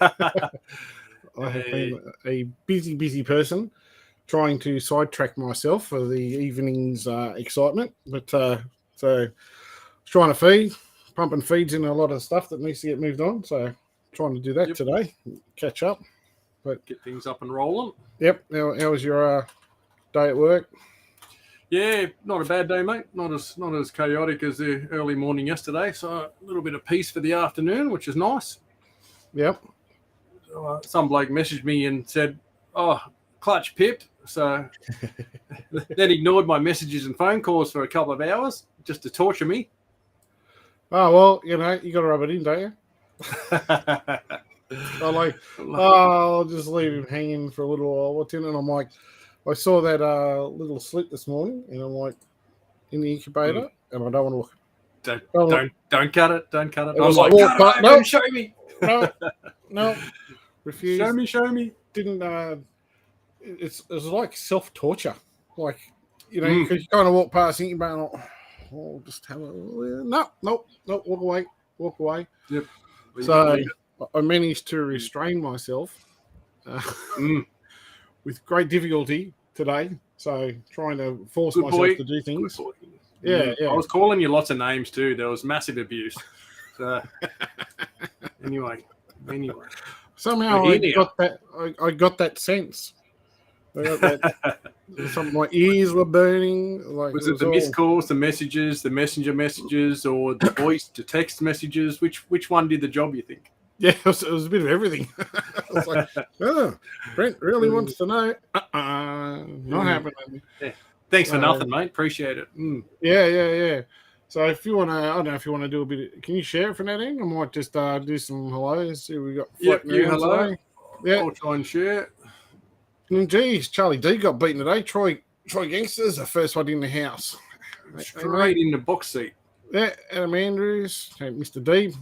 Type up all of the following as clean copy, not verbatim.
I have been a busy person trying to sidetrack myself for the evening's excitement. But so trying to feed, pumping feeds in a lot of stuff that needs to get moved on. So trying to do that today, catch up. But get things up and rolling. Yep. How was your day at work? Yeah, not a bad day, mate. Not as chaotic as the early morning yesterday. So a little bit of peace for the afternoon, which is nice. Yep. So, some bloke messaged me and said, "Oh, clutch pipped." So then ignored my messages and phone calls for a couple of hours just to torture me. Oh well, you got to rub it in, don't you? I'll just leave him hanging for a little while. What's in it? And I'm like, I saw that little slit this morning, and I'm like, in the incubator, and I don't want to look. Don't cut it. Don't cut it. I was like, no, show me. No, refuse. Show me. Didn't. It was like self-torture, like because you kind of walk past the incubator. Oh, just have a no, walk away. Yep. So I managed to restrain myself with great difficulty today. So trying to force myself to do things. Yeah. I was calling you lots of names too. There was massive abuse. So anyway. Somehow I got that sense. I got that. My ears were burning. Like was it the missed calls, the messages, the messenger messages, or the voice to text messages? Which one did the job, you think? Yeah, it was a bit of everything. I was like, Brent really wants to know. Not happening. Yeah. Thanks for nothing, mate. Appreciate it. Yeah. So if you want to, I don't know if you want to do a bit. Can you share it from that end? I might just do some hellos. See what we got. You hello. Today. Yeah, I'll try and share. Geez, Charlie D got beaten today. Troy Gangster's the first one in the house. Straight in the box seat. Yeah, Adam Andrews, Mr. D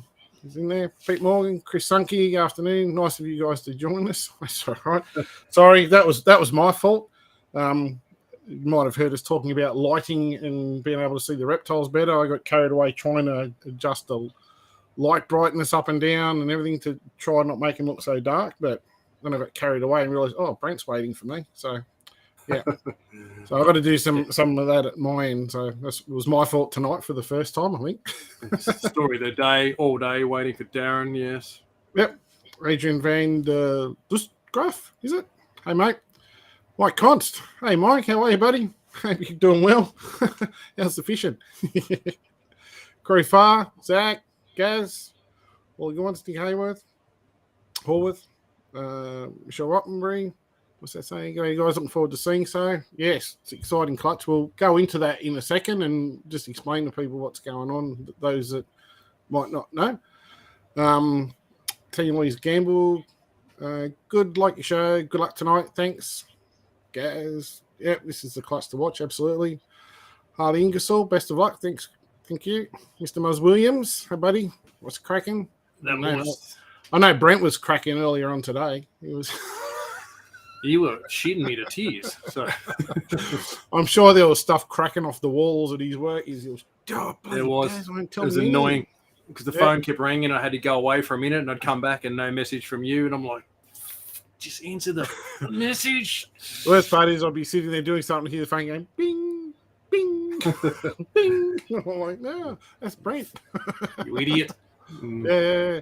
is in there. Pete Morgan, Chris Sunke, afternoon. Nice of you guys to join us. That's all right. Sorry, that was my fault. You might have heard us talking about lighting and being able to see the reptiles better. I got carried away trying to adjust the light brightness up and down and everything to try not make them look so dark, but then I got carried away and realised, Brent's waiting for me. So, yeah. So I've got to do some of that at my end. So it was my fault tonight for the first time, I think. Story of the day, all day, waiting for Darren, yes. Yep. Adrian Van Graf, is it? Hey, mate. Mike Const. Hey, Mike. How are you, buddy? Hope you're doing well. How's the fishing? Corey Farr, Zach, Gaz, all the good ones, Nick Hayworth, Horworth. Michelle Rottenbury, what's that saying? You guys looking forward to seeing so? Yes, it's exciting clutch. We'll go into that in a second and just explain to people what's going on, those that might not know. Team Lee's Gamble, good, like your show. Good luck tonight. Thanks. Gaz, this is the clutch to watch, absolutely. Harley Ingersoll, best of luck. Thanks. Thank you. Mr. Muzz Williams, hey buddy, what's cracking? I know Brent was cracking earlier on today. You were shitting me to tears. So I'm sure there was stuff cracking off the walls at his work. There was. It was annoying because the phone kept ringing. I had to go away for a minute, and I'd come back and no message from you. And I'm like, just answer the message. The worst part is I'll be sitting there doing something, hear the phone going, bing, bing, bing. I'm like, no, that's Brent. You idiot. Yeah.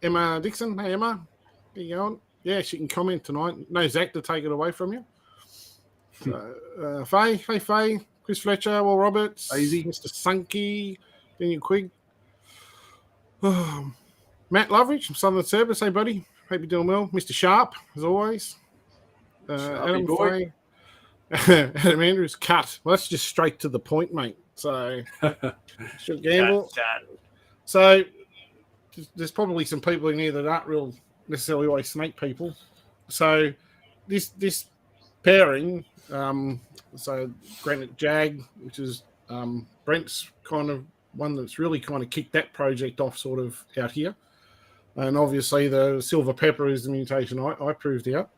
Emma Dixon. Hey, Emma. How you going? Yeah, she can comment tonight. No Zach to take it away from you. Faye. Hey, Faye. Chris Fletcher. Will Roberts. Easy. Mr. Sunky. Daniel Quigg. Matt Loveridge from Southern Service. Hey, buddy. Hope you're doing well. Mr. Sharp, as always. Adam Faye. Adam Andrews. Cut. Well, that's just straight to the point, mate. So, should gamble. So, there's probably some people in here that aren't necessarily always snake people. So this pairing, so Granite Jag, which is Brent's kind of one that's really kind of kicked that project off sort of out here. And obviously the silver pepper is the mutation I proved out.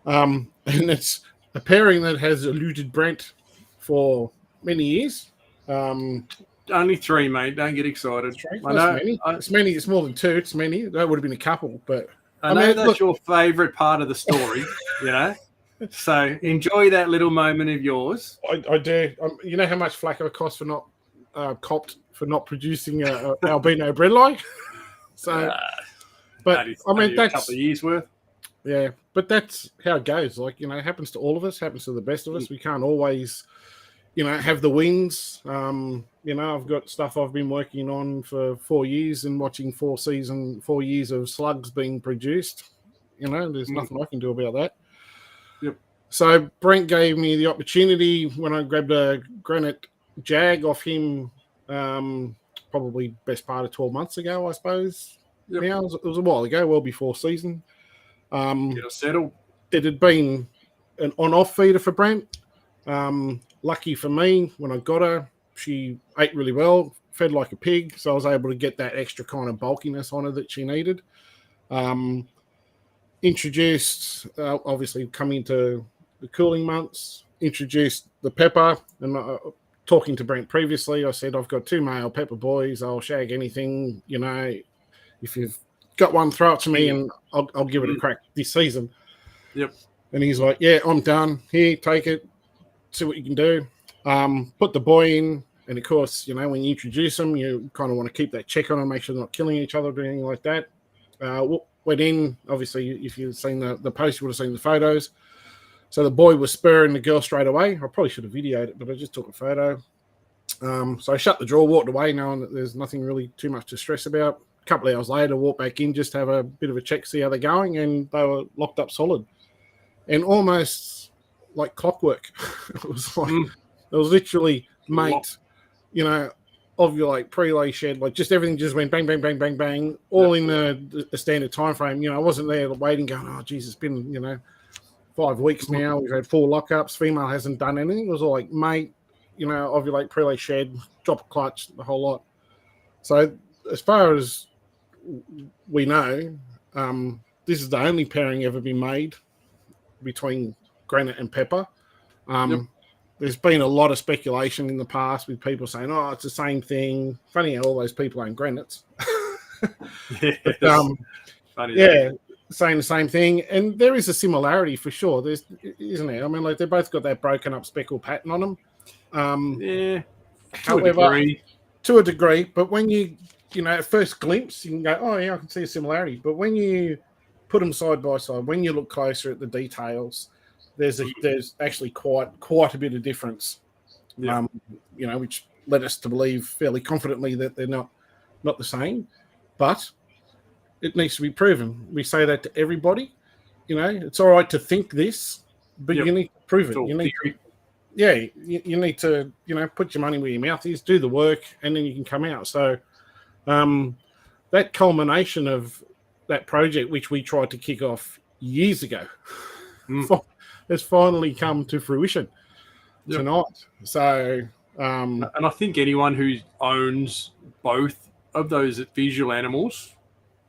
And it's a pairing that has eluded Brent for many years. Only 3, mate. Don't get excited. It's many. It's more than 2. It's many. That would have been a couple, but I know that's your favourite part of the story, So enjoy that little moment of yours. I do. You know how much flack I cost for not copped for not producing a albino bredli? So, but that's a couple of years worth. Yeah, but that's how it goes. Like, it happens to all of us. Happens to the best of us. We can't always, have the wins. I've got stuff I've been working on for 4 years and watching 4 years of slugs being produced. There's nothing I can do about that. Yep. So Brent gave me the opportunity when I grabbed a Granite Jag off him, probably best part of 12 months ago, I suppose. Yep. Now, it was a while ago, well before season. Get us settled. It had been an on-off feeder for Brent. Lucky for me, when I got her, she ate really well, fed like a pig, so I was able to get that extra kind of bulkiness on her that she needed. Introduced, obviously coming into the cooling months, introduced the pepper, and talking to Brent previously, I said, I've got 2 male pepper boys, I'll shag anything, if you've got one, throw it to me and I'll give it a crack this season. Yep. And he's like, yeah, I'm done. Here, take it. See what you can do. Put the boy in. And, of course, when you introduce them, you kind of want to keep that check on them, make sure they're not killing each other or anything like that. Went in. Obviously, if you've seen the post, you would have seen the photos. So the boy was spurring the girl straight away. I probably should have videoed it, but I just took a photo. So I shut the drawer, walked away, knowing that there's nothing really too much to stress about. A couple of hours later, walked back in, just to have a bit of a check, see how they're going, and they were locked up solid. And almost like clockwork. It was literally, mate, ovulate, pre-lay, shed, like just everything just went bang, bang, bang, bang, bang, all in the standard time frame. I wasn't there waiting, going, oh, geez, it's been, 5 weeks now. We've had 4 lockups. Female hasn't done anything. It was all like, mate, ovulate, pre-lay, shed, drop a clutch, the whole lot. So as far as we know, this is the only pairing ever been made between Granite and Pepper. There's been a lot of speculation in the past with people saying, oh, it's the same thing. Funny how all those people own granites. Saying the same thing. And there is a similarity for sure. There's, isn't there? I mean, like, they both got that broken up speckle pattern on them. To a degree. But when you at first glimpse, you can go, oh, yeah, I can see a similarity. But when you put them side by side, when you look closer at the details, there's actually quite a bit of difference, which led us to believe fairly confidently that they're not the same. But it needs to be proven. We say that to everybody. It's all right to think this, but you need to prove it. You need to, put your money where your mouth is, do the work, and then you can come out. So that culmination of that project, which we tried to kick off years ago, has finally come to fruition tonight. So, and I think anyone who owns both of those visual animals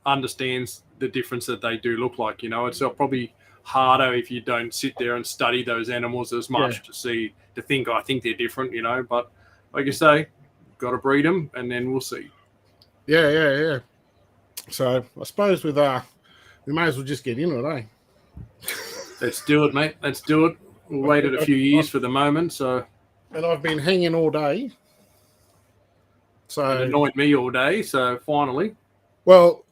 understands the difference that they do look like. It's probably harder if you don't sit there and study those animals as much to think, I think they're different, but like you say, got to breed them and then we'll see. Yeah. So I suppose we may as well just get into it, eh? Let's do it, mate. Let's do it. We waited a few years for the moment, so. And I've been hanging all day. So it annoyed me all day, so finally. Well,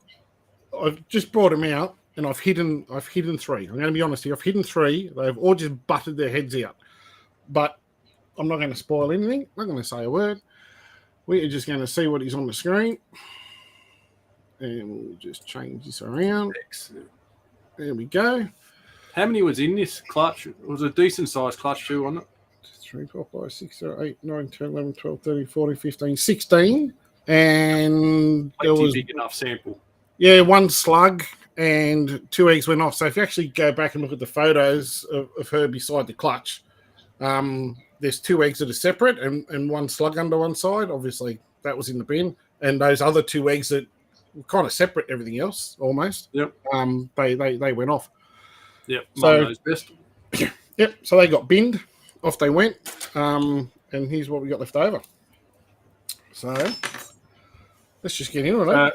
I've just brought them out and I've hidden 3. I'm going to be honest here. I've hidden 3. They've all just butted their heads out. But I'm not going to spoil anything. I'm not going to say a word. We're just going to see what is on the screen. And we'll just change this around. Excellent. There we go. How many was in this clutch? It was a decent sized clutch too, wasn't it? 3, 4, 5, 6, 7, 8, 9, 10, 11, 12, 13, 14, 15, 16. And there was big enough sample. Yeah, 1 slug and 2 eggs went off. So if you actually go back and look at the photos of her beside the clutch, there's 2 eggs that are separate and 1 slug under one side. Obviously, that was in the bin. And those other 2 eggs that were kind of separate, everything else almost. Yep. They went off. Yep. So knows best. Yep. So they got binned. Off they went. And here's what we got left over. So let's just get in with it.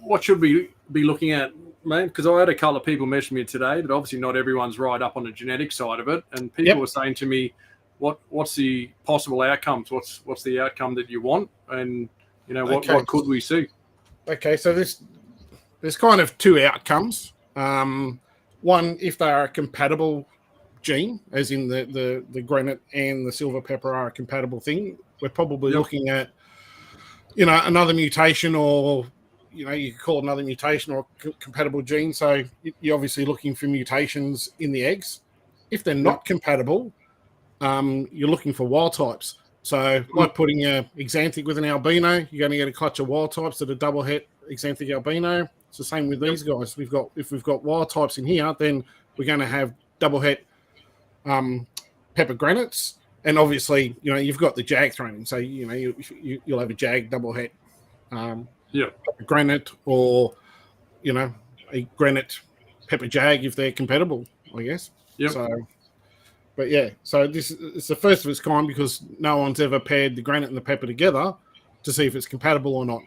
What should we be looking at, mate? Because I had a couple of people message me today, but obviously not everyone's right up on the genetic side of it. And people were saying to me, what's the possible outcomes? What's the outcome that you want? And what could we see? Okay, so there's kind of two outcomes. One, if they are a compatible gene, as in the granite and the silver pepper are a compatible thing, we're probably looking at another mutation, or you could call it another mutation or compatible gene. So you're obviously looking for mutations in the eggs. If they're not compatible, you're looking for wild types. So like putting a xanthic with an albino, you're going to get a clutch of wild types that are double het xanthic albino. It's the same with these guys. If we've got wild types in here, then we're going to have double het pepper granites. And obviously, you've got the jag thrown in. So, you'll have a jag double het granite, or, a granite pepper jag if they're compatible, I guess. Yep. So it's the first of its kind, because no one's ever paired the granite and the pepper together to see if it's compatible or not.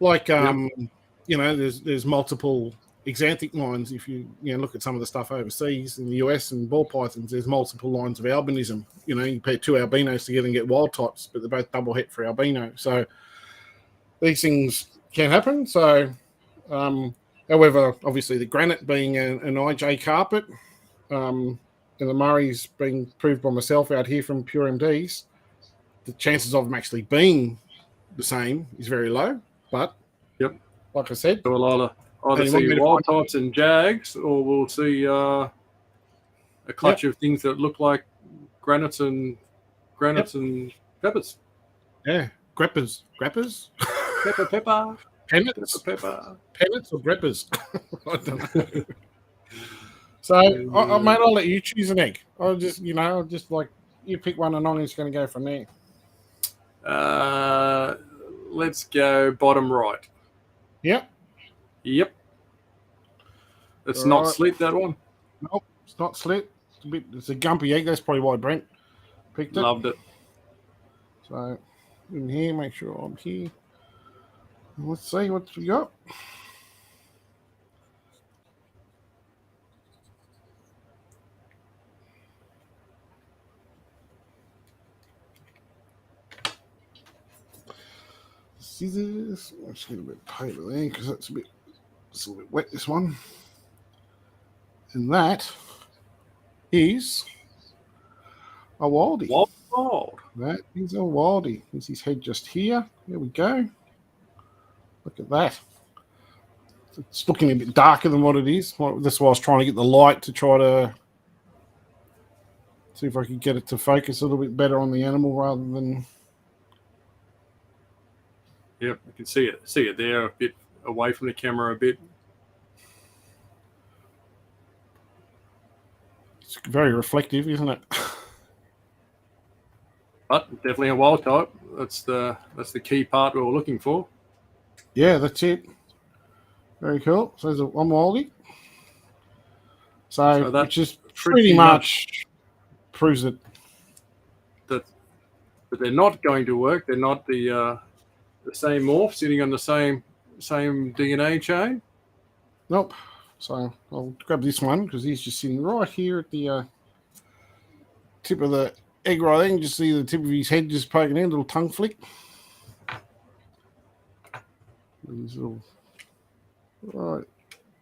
Like, there's multiple xanthic lines. If you look at some of the stuff overseas in the US and ball pythons, there's multiple lines of albinism. You pair two albinos together and get wild types, but they're both double het for albino. So these things can happen. So, however, obviously the granite being an IJ carpet, and the Murray's being proved by myself out here from Pure MDs, the chances of them actually being the same is very low. But like I said, so we'll either see wild types and jags, or we'll see a clutch of things that look like granites and peppers. Yeah, greppers. Pepper. Pennants? Pepper. Pennants or greppers? I don't know. So, mate, I'll let you choose an egg. I'll just like, you pick one and I'm just going to go from there. Let's go bottom right. Yep. It's not slit, that one. Nope, it's not slit. It's a gumpy egg. That's probably why Brent picked it. Loved it. So, in here, make sure I'm here. Let's see what we got. Scissors. Let's get a bit of paper there, because it's a little bit wet, this one. And that is a wildie. Wild. That is a wildie. Is his head just here? There we go. Look at that. It's looking a bit darker than what it is. That's why I was trying to get the light to try to see if I could get it to focus a little bit better on the animal rather than... Yep, I can see it there, a bit away from the camera a bit. It's very reflective, isn't it? But definitely a wild type. That's the key part we were looking for. Yeah, that's it. Very cool. So there's one wildie. So that which is pretty much proves it. That they're not going to work. They're not the same morph sitting on the same DNA chain. Nope. So I'll grab this one because he's just sitting right here at the tip of the egg right there. You can just see the tip of his head just poking in, a little tongue flick. These little... Right.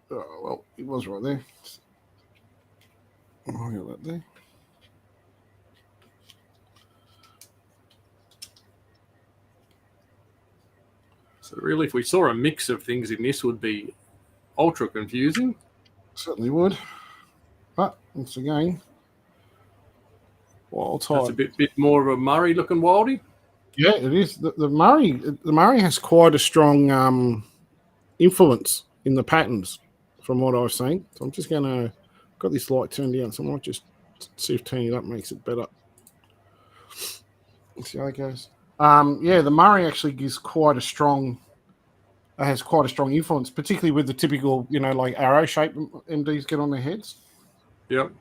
Oh, well, it was right there. Oh, I got that there. So really, if we saw a mix of things in this, would be ultra confusing. Certainly would. But once again, wild type. That's a bit more of a Murray looking wildie. Yeah, it is. The Murray has quite a strong influence in the patterns from what I've seen. So I'm just going to got this light turned down, so I might just see if turning it up makes it better. Let's see how it goes. Yeah, the Murray actually has quite a strong influence, particularly with the typical, like arrow shape MDs get on their heads. Yep.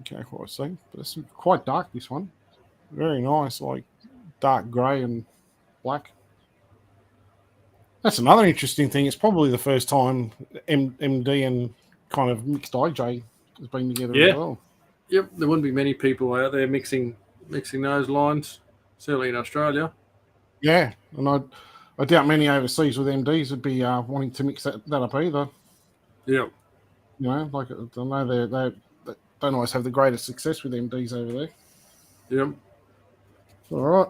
Okay, quite see, but it's quite dark. This one, very nice, like dark grey and black. That's another interesting thing. It's probably the first time MD and kind of mixed IJ has been together as well. Yep, there wouldn't be many people out there mixing those lines, certainly in Australia. Yeah, and I doubt many overseas with MDs would be wanting to mix that up either. Yeah. You know, like I know they don't always have the greatest success with MDs over there. Yep. All right.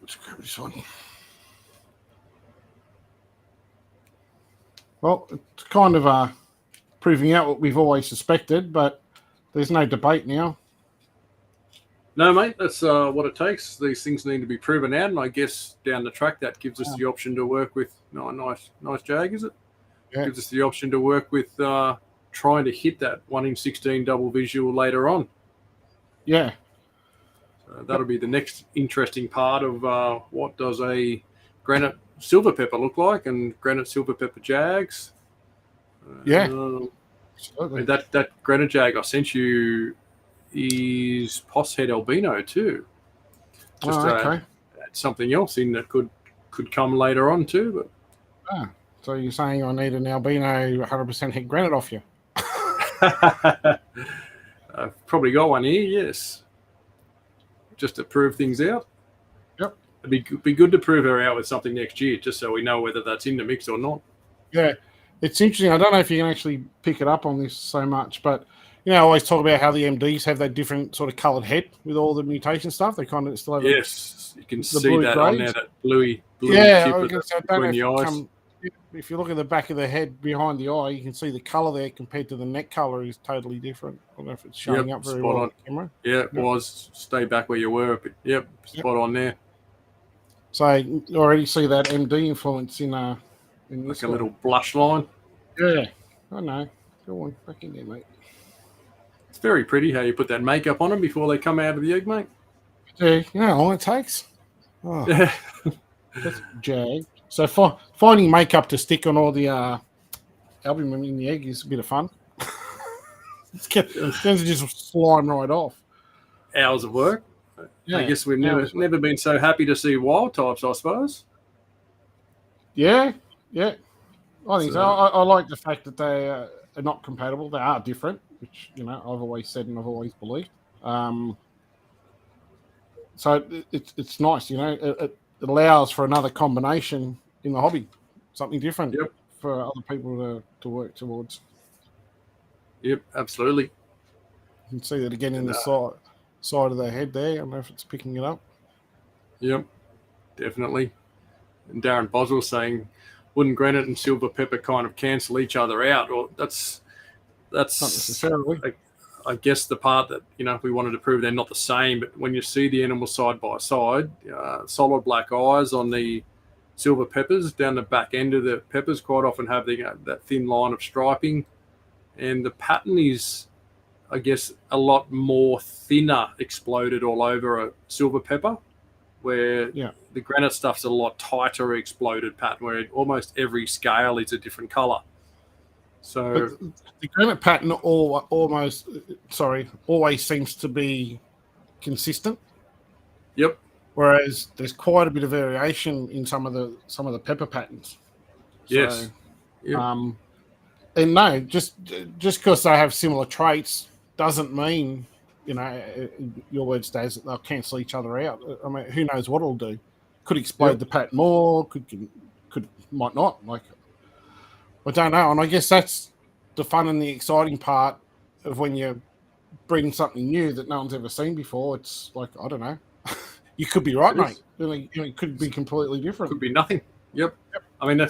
Let's grab this one. Well, it's kind of proving out what we've always suspected, but there's no debate now. No, mate, that's what it takes. These things need to be proven out, and I guess down the track that gives us the option to work with. No, nice Jag, is it? Yeah. Gives us the option to work with trying to hit that 1 in 16 double visual later on. Yeah. So that'll be the next interesting part of what does a granite silver pepper look like, and granite silver pepper jags. Absolutely. That granite jag I sent you is Poss head albino too. Just add something else in that could come later on too. But so you're saying I need an albino 100% head granite off you? I've probably got one here, yes. Just to prove things out. Yep. It'd be good to prove her out with something next year, just so we know whether that's in the mix or not. Yeah. It's interesting. I don't know if you can actually pick it up on this so much, but I always talk about how the MDs have that different sort of coloured head with all the mutation stuff. They kind of still have you can see that on there, that bluey tip between the eyes. If you look at the back of the head behind the eye, you can see the colour there compared to the neck colour is totally different. I don't know if it's showing up very well on the camera. Yeah, it was. Stay back where you were. But spot on there. So you already see that MD influence in this like a little blush line. Yeah, I know. Go on, back in there, mate. It's very pretty how you put that makeup on them before they come out of the egg, mate. Yeah, you know how long it takes? Oh, that's Jag. So finding makeup to stick on all the albumin in the egg is a bit of fun. It tends to just slime right off. Hours of work. Yeah, I guess we've never been so happy to see wild types, I suppose. Yeah. I think so. I like the fact that they are not compatible. They are different, which I've always said and I've always believed. So it's nice, it allows for another combination in the hobby, something different for other people to work towards. Yep, absolutely. You can see that again in the side of the head there. I don't know if it's picking it up. Yep, definitely. And Darren Boswell saying, wouldn't granite and silver pepper kind of cancel each other out? Or that's not necessarily. I guess the part that we wanted to prove they're not the same. But when you see the animals side by side, solid black eyes on the silver peppers down the back end of the peppers quite often have that thin line of striping, and the pattern is, I guess, a lot more thinner exploded all over a silver pepper, where the granite stuff's a lot tighter exploded pattern, where almost every scale is a different color. So the granite pattern always seems to be consistent. Yep. Whereas there's quite a bit of variation in some of the pepper patterns. Yes. So, and no, just because they have similar traits doesn't mean, your word stays that they'll cancel each other out. I mean, who knows what it'll do? Could explode the pattern more. Might not. Like, I don't know. And I guess that's the fun and the exciting part of when you bring something new that no one's ever seen before. It's like, I don't know. You could be right, mate. It could be completely different. Could be nothing. Yep. I mean,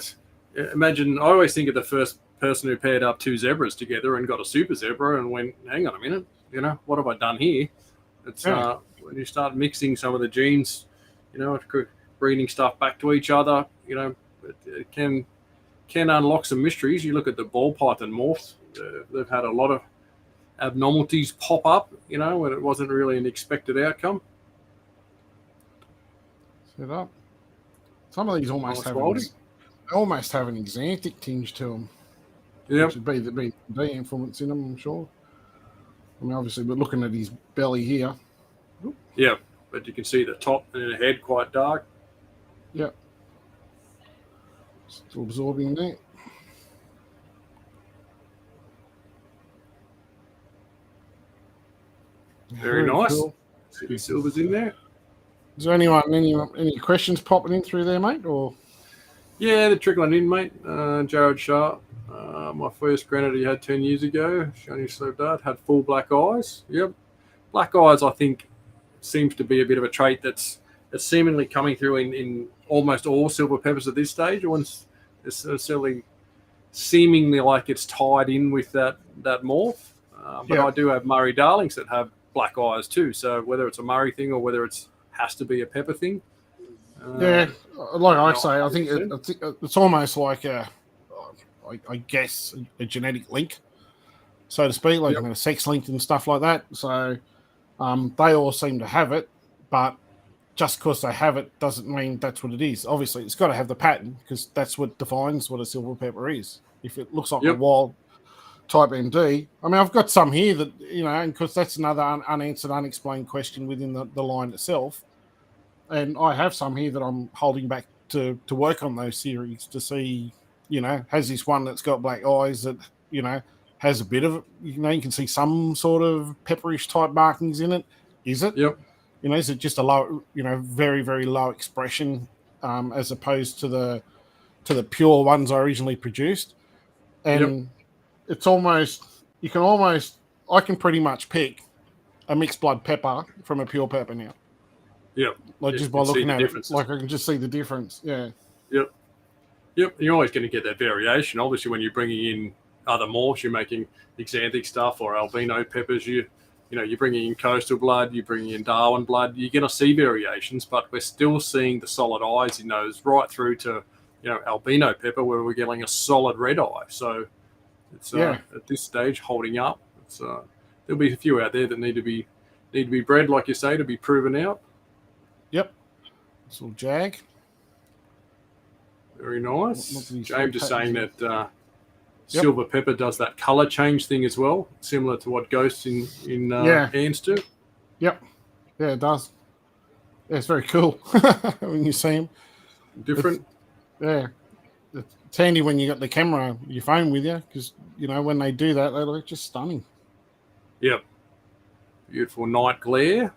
imagine, I always think of the first person who paired up two zebras together and got a super zebra and went, hang on a minute, what have I done here? It's when you start mixing some of the genes, bringing stuff back to each other, it can unlock some mysteries. You look at the ball python morphs, they've had a lot of abnormalities pop up, when it wasn't really an expected outcome. Set up. Some of these almost have an exanthic tinge to them. Yeah, which would be the influence in them, I'm sure. I mean, obviously, we're looking at his belly here. Yeah, but you can see the top and the head quite dark. Yep. Still absorbing that. Very nice. Cool. See the silvers in there. Is there any questions popping in through there, mate? Or yeah, they're trickling in, mate. Jared Sharp, my first granite he had 10 years ago. Shiny slow dart, had full black eyes. Yep, black eyes. I think seems to be a bit of a trait that's seemingly coming through in almost all silver peppers at this stage. One's necessarily seemingly like it's tied in with that morph. But I do have Murray Darlings that have black eyes too. So whether it's a Murray thing or whether it's has to be a pepper thing. Like I say, I think it's almost like I guess a genetic link, so to speak, like a sex link and stuff like that. So they all seem to have it, but just because they have it doesn't mean that's what it is. Obviously, it's got to have the pattern because that's what defines what a silver pepper is. If it looks like a wild type MD, I mean, I've got some here that, and because that's another unanswered, unexplained question within the line itself. And I have some here that I'm holding back to work on those series to see, has this one that's got black eyes that, has a bit of, you can see some sort of pepperish type markings in it. Is it? Yep. Is it just a low, very, very low expression as opposed to the pure ones I originally produced? And it's almost, I can pretty much pick a mixed blood pepper from a pure pepper now. Yep. Like just by looking at it, like I can just see the difference. Yeah. Yep. You're always going to get that variation. Obviously, when you're bringing in other morphs, you're making xanthic stuff or albino peppers. You're bringing in coastal blood, you're bringing in Darwin blood. You're going to see variations, but we're still seeing the solid eyes in those right through to albino pepper, where we're getting a solid red eye. So it's at this stage holding up. It's there'll be a few out there that need to be bred, like you say, to be proven out. Yep. This little jag. Very nice. James is saying that silver pepper does that color change thing as well, similar to what ghosts in ants do. Yep. Yeah, it does. Yeah, it's very cool when you see them. Different. It's handy when you got the camera, your phone with you, because when they do that, they look just stunning. Yep. Beautiful night glare.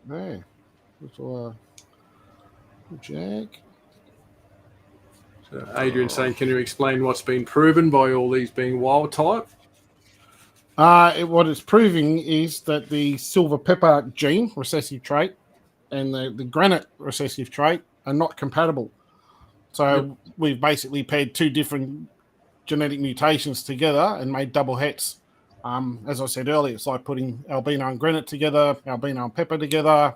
Yeah. Little jag. So Adrian's saying, can you explain what's been proven by all these being wild type? What it's proving is that the silver pepper gene, recessive trait, and the granite recessive trait are not compatible. So we've basically paired two different genetic mutations together and made double hets. As I said earlier, it's like putting albino and granite together, albino and pepper together.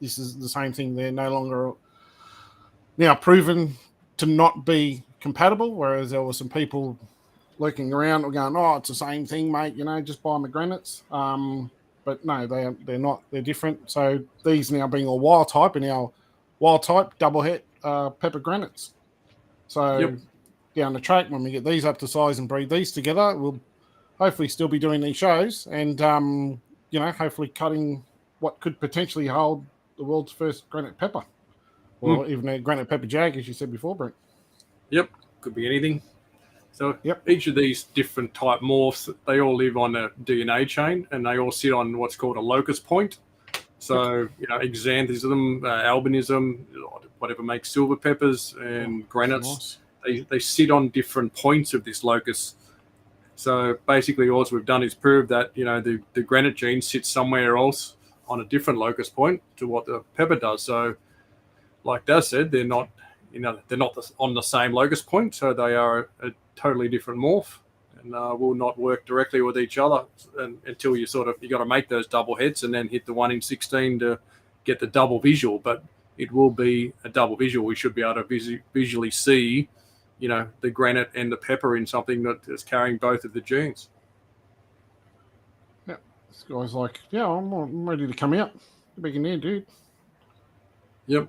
This is the same thing. They're no longer now proven to not be compatible, whereas there were some people lurking around going, oh, it's the same thing, mate, just buy my granites. But no, they're not. They're different. So these now being all wild type and our wild type double het pepper granites. So down the track, when we get these up to size and breed these together, we'll hopefully still be doing these shows and, hopefully cutting what could potentially hold the world's first granite pepper, or even a granite pepper jag, as you said before, Brent. Yep, could be anything. So each of these different type morphs, they all live on a DNA chain, and they all sit on what's called a locus point. So, xanthism, albinism, whatever makes silver peppers and granites, they sit on different points of this locus. So basically all we've done is prove that, the granite gene sits somewhere else on a different locus point to what the pepper does. So like Daz said, they're not on the same locus point. So they are a totally different morph and will not work directly with each other until you got to make those double hets and then hit the 1 in 16 to get the double visual. But it will be a double visual. We should be able to visually see, the granite and the pepper in something that is carrying both of the genes. Yeah, this guy's like, I'm ready to come out. Get back in there, dude. Yep.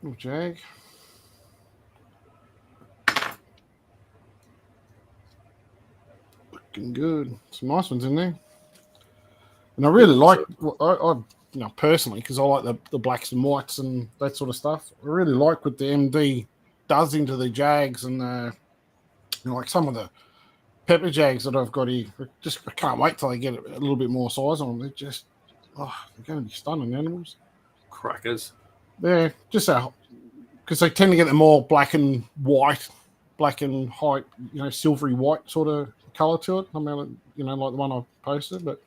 Little jag. Looking good. Some nice ones in there. And I really like, personally, because I like the blacks and whites and that sort of stuff. I really like what the MD does into the Jags and like some of the pepper Jags that I've got here. I can't wait till I get a little bit more size on them. They're just, they're going to be stunning animals. Crackers. Yeah, just because they tend to get the more black and white, black and white, silvery white sort of color to it. I mean, like the one I posted, but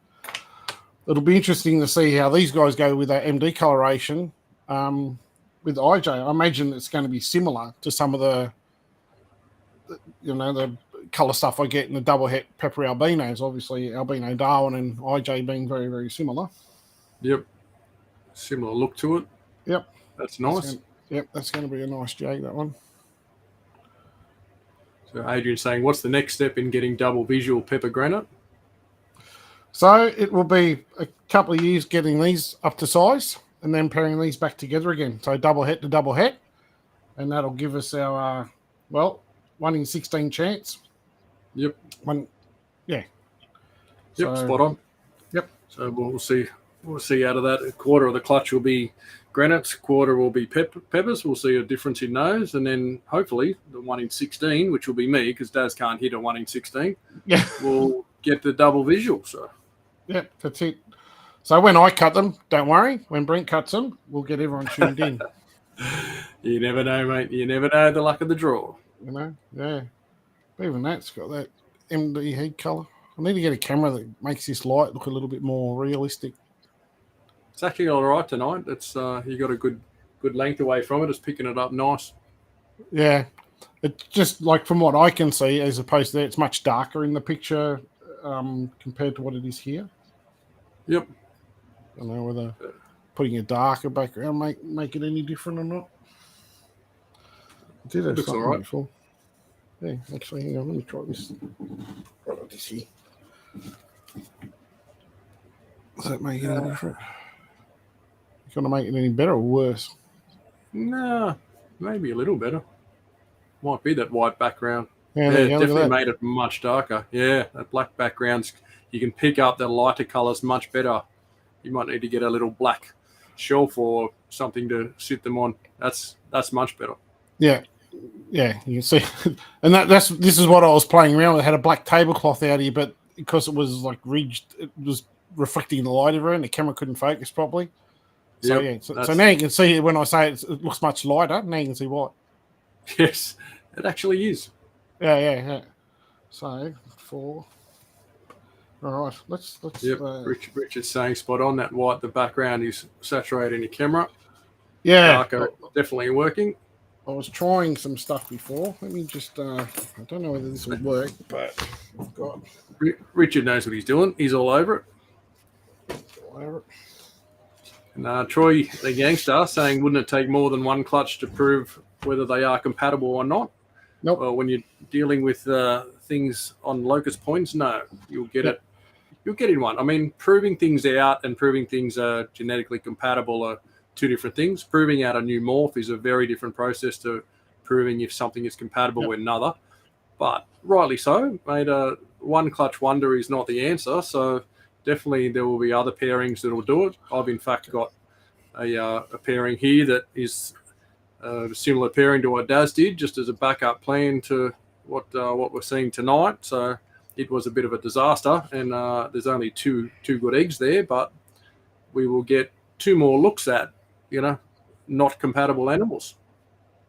it'll be interesting to see how these guys go with that MD coloration. With IJ, I imagine it's going to be similar to some of the color stuff I get in the double het pepper albinos. Obviously, albino Darwin and IJ being very, very similar. Yep, similar look to it. Yep, that's nice. That's going to be a nice jag, that one. So Adrian's saying, what's the next step in getting double visual pepper granite? So it will be a couple of years getting these up to size and then pairing these back together again. So double het to double het, and that'll give us our 1 in 16 chance. Yep. Yep. So, spot on. Yep. So we'll see. We'll see out of that. A quarter of the clutch will be granites, a quarter will be peppers. We'll see a difference in those, and then hopefully the 1 in 16, which will be me because Daz can't hit a 1 in 16. Yeah. We'll get the double visual. So. Yeah, that's it. So when I cut them, don't worry. When Brent cuts them, we'll get everyone tuned in. You never know, mate. You never know the luck of the draw. Yeah. But even that's got that MD head colour. I need to get a camera that makes this light look a little bit more realistic. It's actually all right tonight. It's you got a good length away from it. It's picking it up nice. Yeah, it's just like from what I can see, as opposed to that, it's much darker in the picture compared to what it is here. Yep. I don't know whether putting a darker background make it any different or not. I did have something right before. Yeah, actually, hang on, let me try this. Right on this here. Does that make it any different? You going to make it any better or worse? No, maybe a little better. Might be that white background. Yeah, definitely made it much darker. Yeah, that black backgrounds, you can pick up the lighter colours much better. You might need to get a little black shelf or something to sit them on. That's much better. Yeah, you can see, and this is what I was playing around with. I had a black tablecloth out here, but because it was like ridged, it was reflecting the light everywhere, and the camera couldn't focus properly. So so now you can see when I say it looks much lighter. Now you can see what. Yes, it actually is. Yeah. So 4. All right, let's. Yep. Richard's saying spot on. That white, the background is saturating your camera. Yeah, darker, definitely working. I was trying some stuff before. Let me just. I don't know whether this will work, but I've got. Richard knows what he's doing. He's all over it. And Troy, the gangster, saying, wouldn't it take more than one clutch to prove whether they are compatible or not? Nope. Well, when you're dealing with things on locus points, no, you'll get it. You'll get in one. I mean, proving things out and proving things are genetically compatible are two different things. Proving out a new morph is a very different process to proving if something is compatible with another. But rightly so, mate. One clutch wonder is not the answer. So definitely there will be other pairings that will do it. I've in fact got a pairing here that is a similar pairing to what Daz did, just as a backup plan to what we're seeing tonight. So it was a bit of a disaster, and there's only two good eggs there, but we will get 2 more looks at, not compatible animals.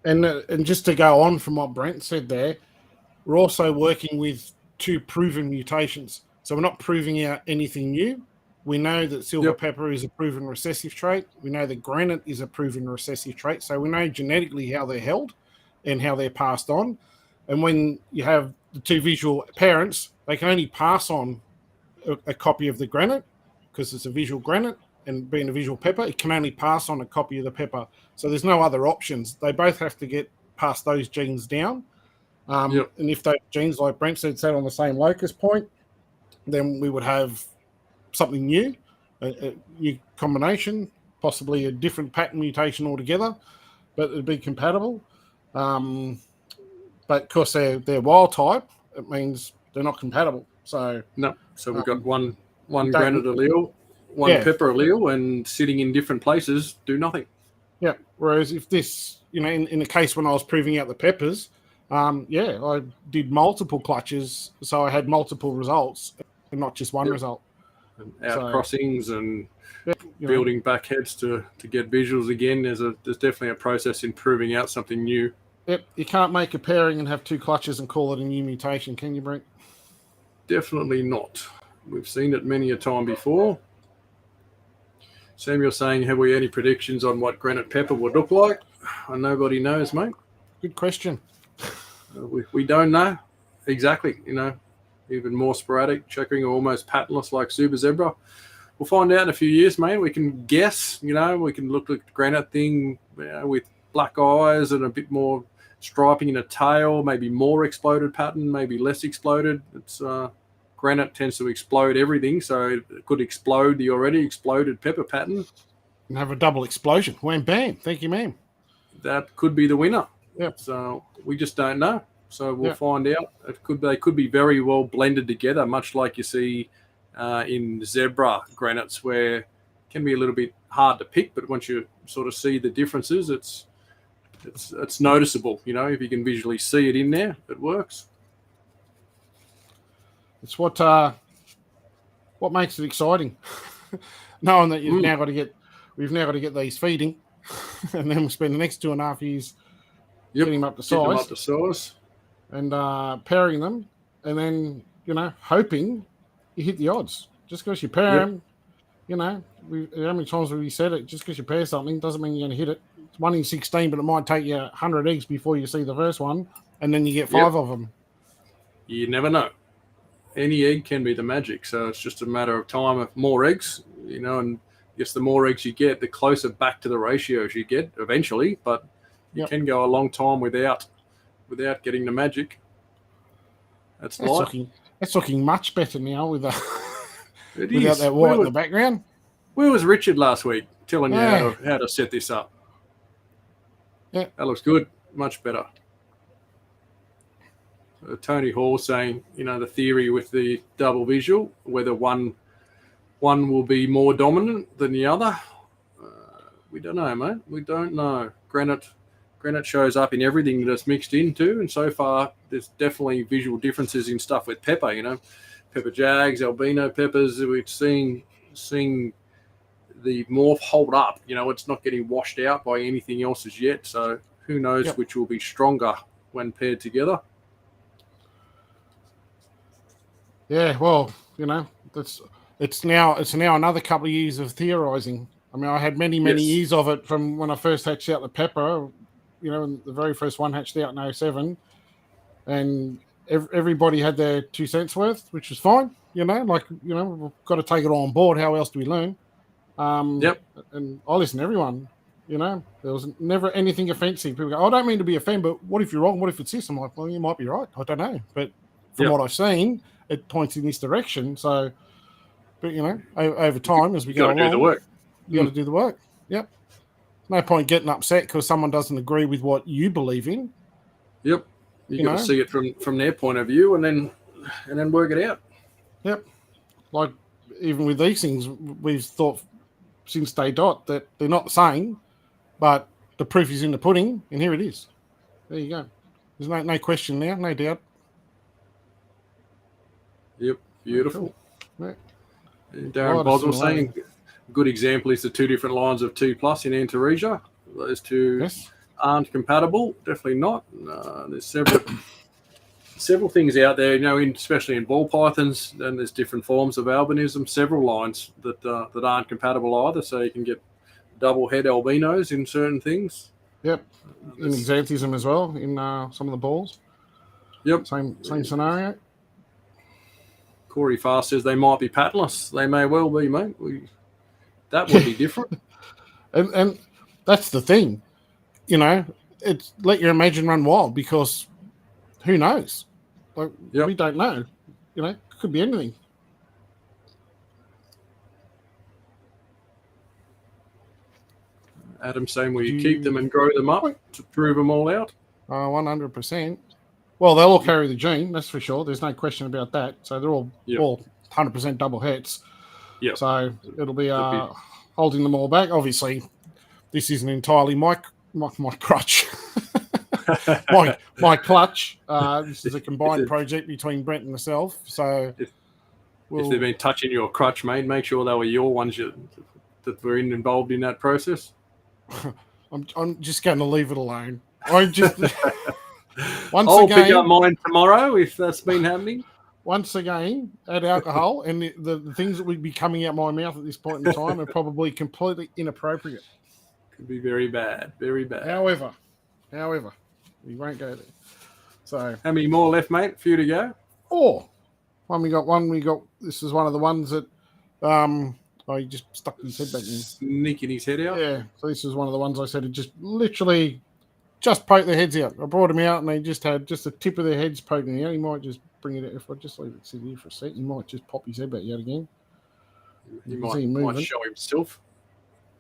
And just to go on from what Brent said there, we're also working with 2 proven mutations. So we're not proving out anything new. We know that silver pepper is a proven recessive trait. We know that granite is a proven recessive trait. So we know genetically how they're held and how they're passed on. And when you have the 2 visual parents, they can only pass on a copy of the granite because it's a visual granite, and being a visual pepper, it can only pass on a copy of the pepper. So there's no other options. They both have to get past those genes down. And if those genes, like Brent said, sat on the same locus point, then we would have something new, a new combination, possibly a different pattern mutation altogether, but it'd be compatible. But because they're wild type, it means they're not compatible. So no. So we've got one granite allele one pepper allele and sitting in different places do nothing. Yeah. Whereas if this, in the case when I was proving out the peppers, I did multiple clutches, so I had multiple results and not just one result. And out crossings and building back heads to get visuals again. There's definitely a process in proving out something new. Yep. You can't make a pairing and have two clutches and call it a new mutation, can you, Brent? Definitely not. We've seen it many a time before. Samuel saying, have we any predictions on what granite pepper would look like? Nobody knows, mate. Good question. We don't know exactly, even more sporadic, checking almost patternless like Super Zebra. We'll find out in a few years, mate. We can guess, we can look at the granite thing with black eyes and a bit more striping in a tail, maybe more exploded pattern, maybe less exploded. It's granite tends to explode everything, so it could explode the already exploded pepper pattern. And have a double explosion. Wham, bam. Thank you, ma'am. That could be the winner. Yep. So we just don't know. So we'll find out. They could be very well blended together, much like you see in zebra granites, where it can be a little bit hard to pick, but once you sort of see the differences, it's noticeable. If you can visually see it in there, it works. It's what makes it exciting, knowing that we've now got to get these feeding, and then we'll spend the next 2.5 years getting them up to size, and pairing them, and then hoping you hit the odds. Just because you pair them, how many times have we said it? Just because you pair something doesn't mean you're going to hit it. It's 1 in 16, but it might take you 100 eggs before you see the first one, and then you get 5 of them. You never know. Any egg can be the magic, so it's just a matter of time of more eggs, and yes, the more eggs you get, the closer back to the ratios you get eventually, but you can go a long time without getting the magic. That's looking much better now without is. that white in the background. Where was Richard last week telling you how to set this up? Yeah. That looks good. Much better. Tony Hall saying, the theory with the double visual, whether one will be more dominant than the other. We don't know, mate. We don't know. Granite shows up in everything that it's mixed into, and so far there's definitely visual differences in stuff with pepper. Pepper jags, albino peppers. We're seeing the morph hold up. It's not getting washed out by anything else as yet. So who knows which will be stronger when paired together. Yeah, well, it's now another couple of years of theorizing. I mean, I had many years of it from when I first hatched out the pepper. And the very first one hatched out in 07, and everybody had their 2 cents worth, which was fine. We've got to take it all on board. How else do we learn? And I listen to everyone. There was never anything offensive. People go, I don't mean to be offended, but what if you're wrong? What if it's this? I'm like, well, you might be right. I don't know, but from what I've seen, it points in this direction. So, but over time as we go along, do the work. You got to do the work. Yep. No point getting upset because someone doesn't agree with what you believe in. Yep. You got to see it from their point of view and then work it out. Yep. Like even with these things, we've thought since day dot that they're not the same, but the proof is in the pudding, and here it is. There you go. There's no question now, no doubt. Yep, beautiful. Cool. Yeah. Darren Boswell saying a good example is the 2 different lines of 2+ in Antaresia. Those two aren't compatible. Definitely not. There's several things out there, especially in ball pythons, and there's different forms of albinism, several lines that aren't compatible either, so you can get double head albinos in certain things. Yep. In exanthism as well, in some of the balls. Yep. Same scenario. Corey Fast says they might be patternless. They may well be, mate. That would be different. And that's the thing. It's let your imagination run wild, because who knows? Like we don't know. It could be anything. Adam saying we keep them and grow them up to prove them all out. 100%. Well, they'll all carry the gene, that's for sure. There's no question about that. So they're all 100% double hets. Yeah. So it'll be holding them all back. Obviously, this isn't entirely my crutch. my clutch. This is a combined project between Brent and myself. So if they've been touching your crutch, mate, make sure they were your ones that were involved in that process. I'm just going to leave it alone. I just I'll pick up mine tomorrow if that's been happening. Once again, add alcohol, and the things that would be coming out my mouth at this point in time are probably completely inappropriate. Could be very bad, very bad. However, we won't go there. So, how many more left, mate? A few to go. We got. This is one of the ones that he just stuck his head back in. Sneaking his head out. Yeah. So this is one of the ones I said it just literally just poked their heads out. I brought them out and they just had just the tip of their heads poking out. He might just bring it out. If I just leave it sit here for a sec, he might just pop his head back out again. He might show himself.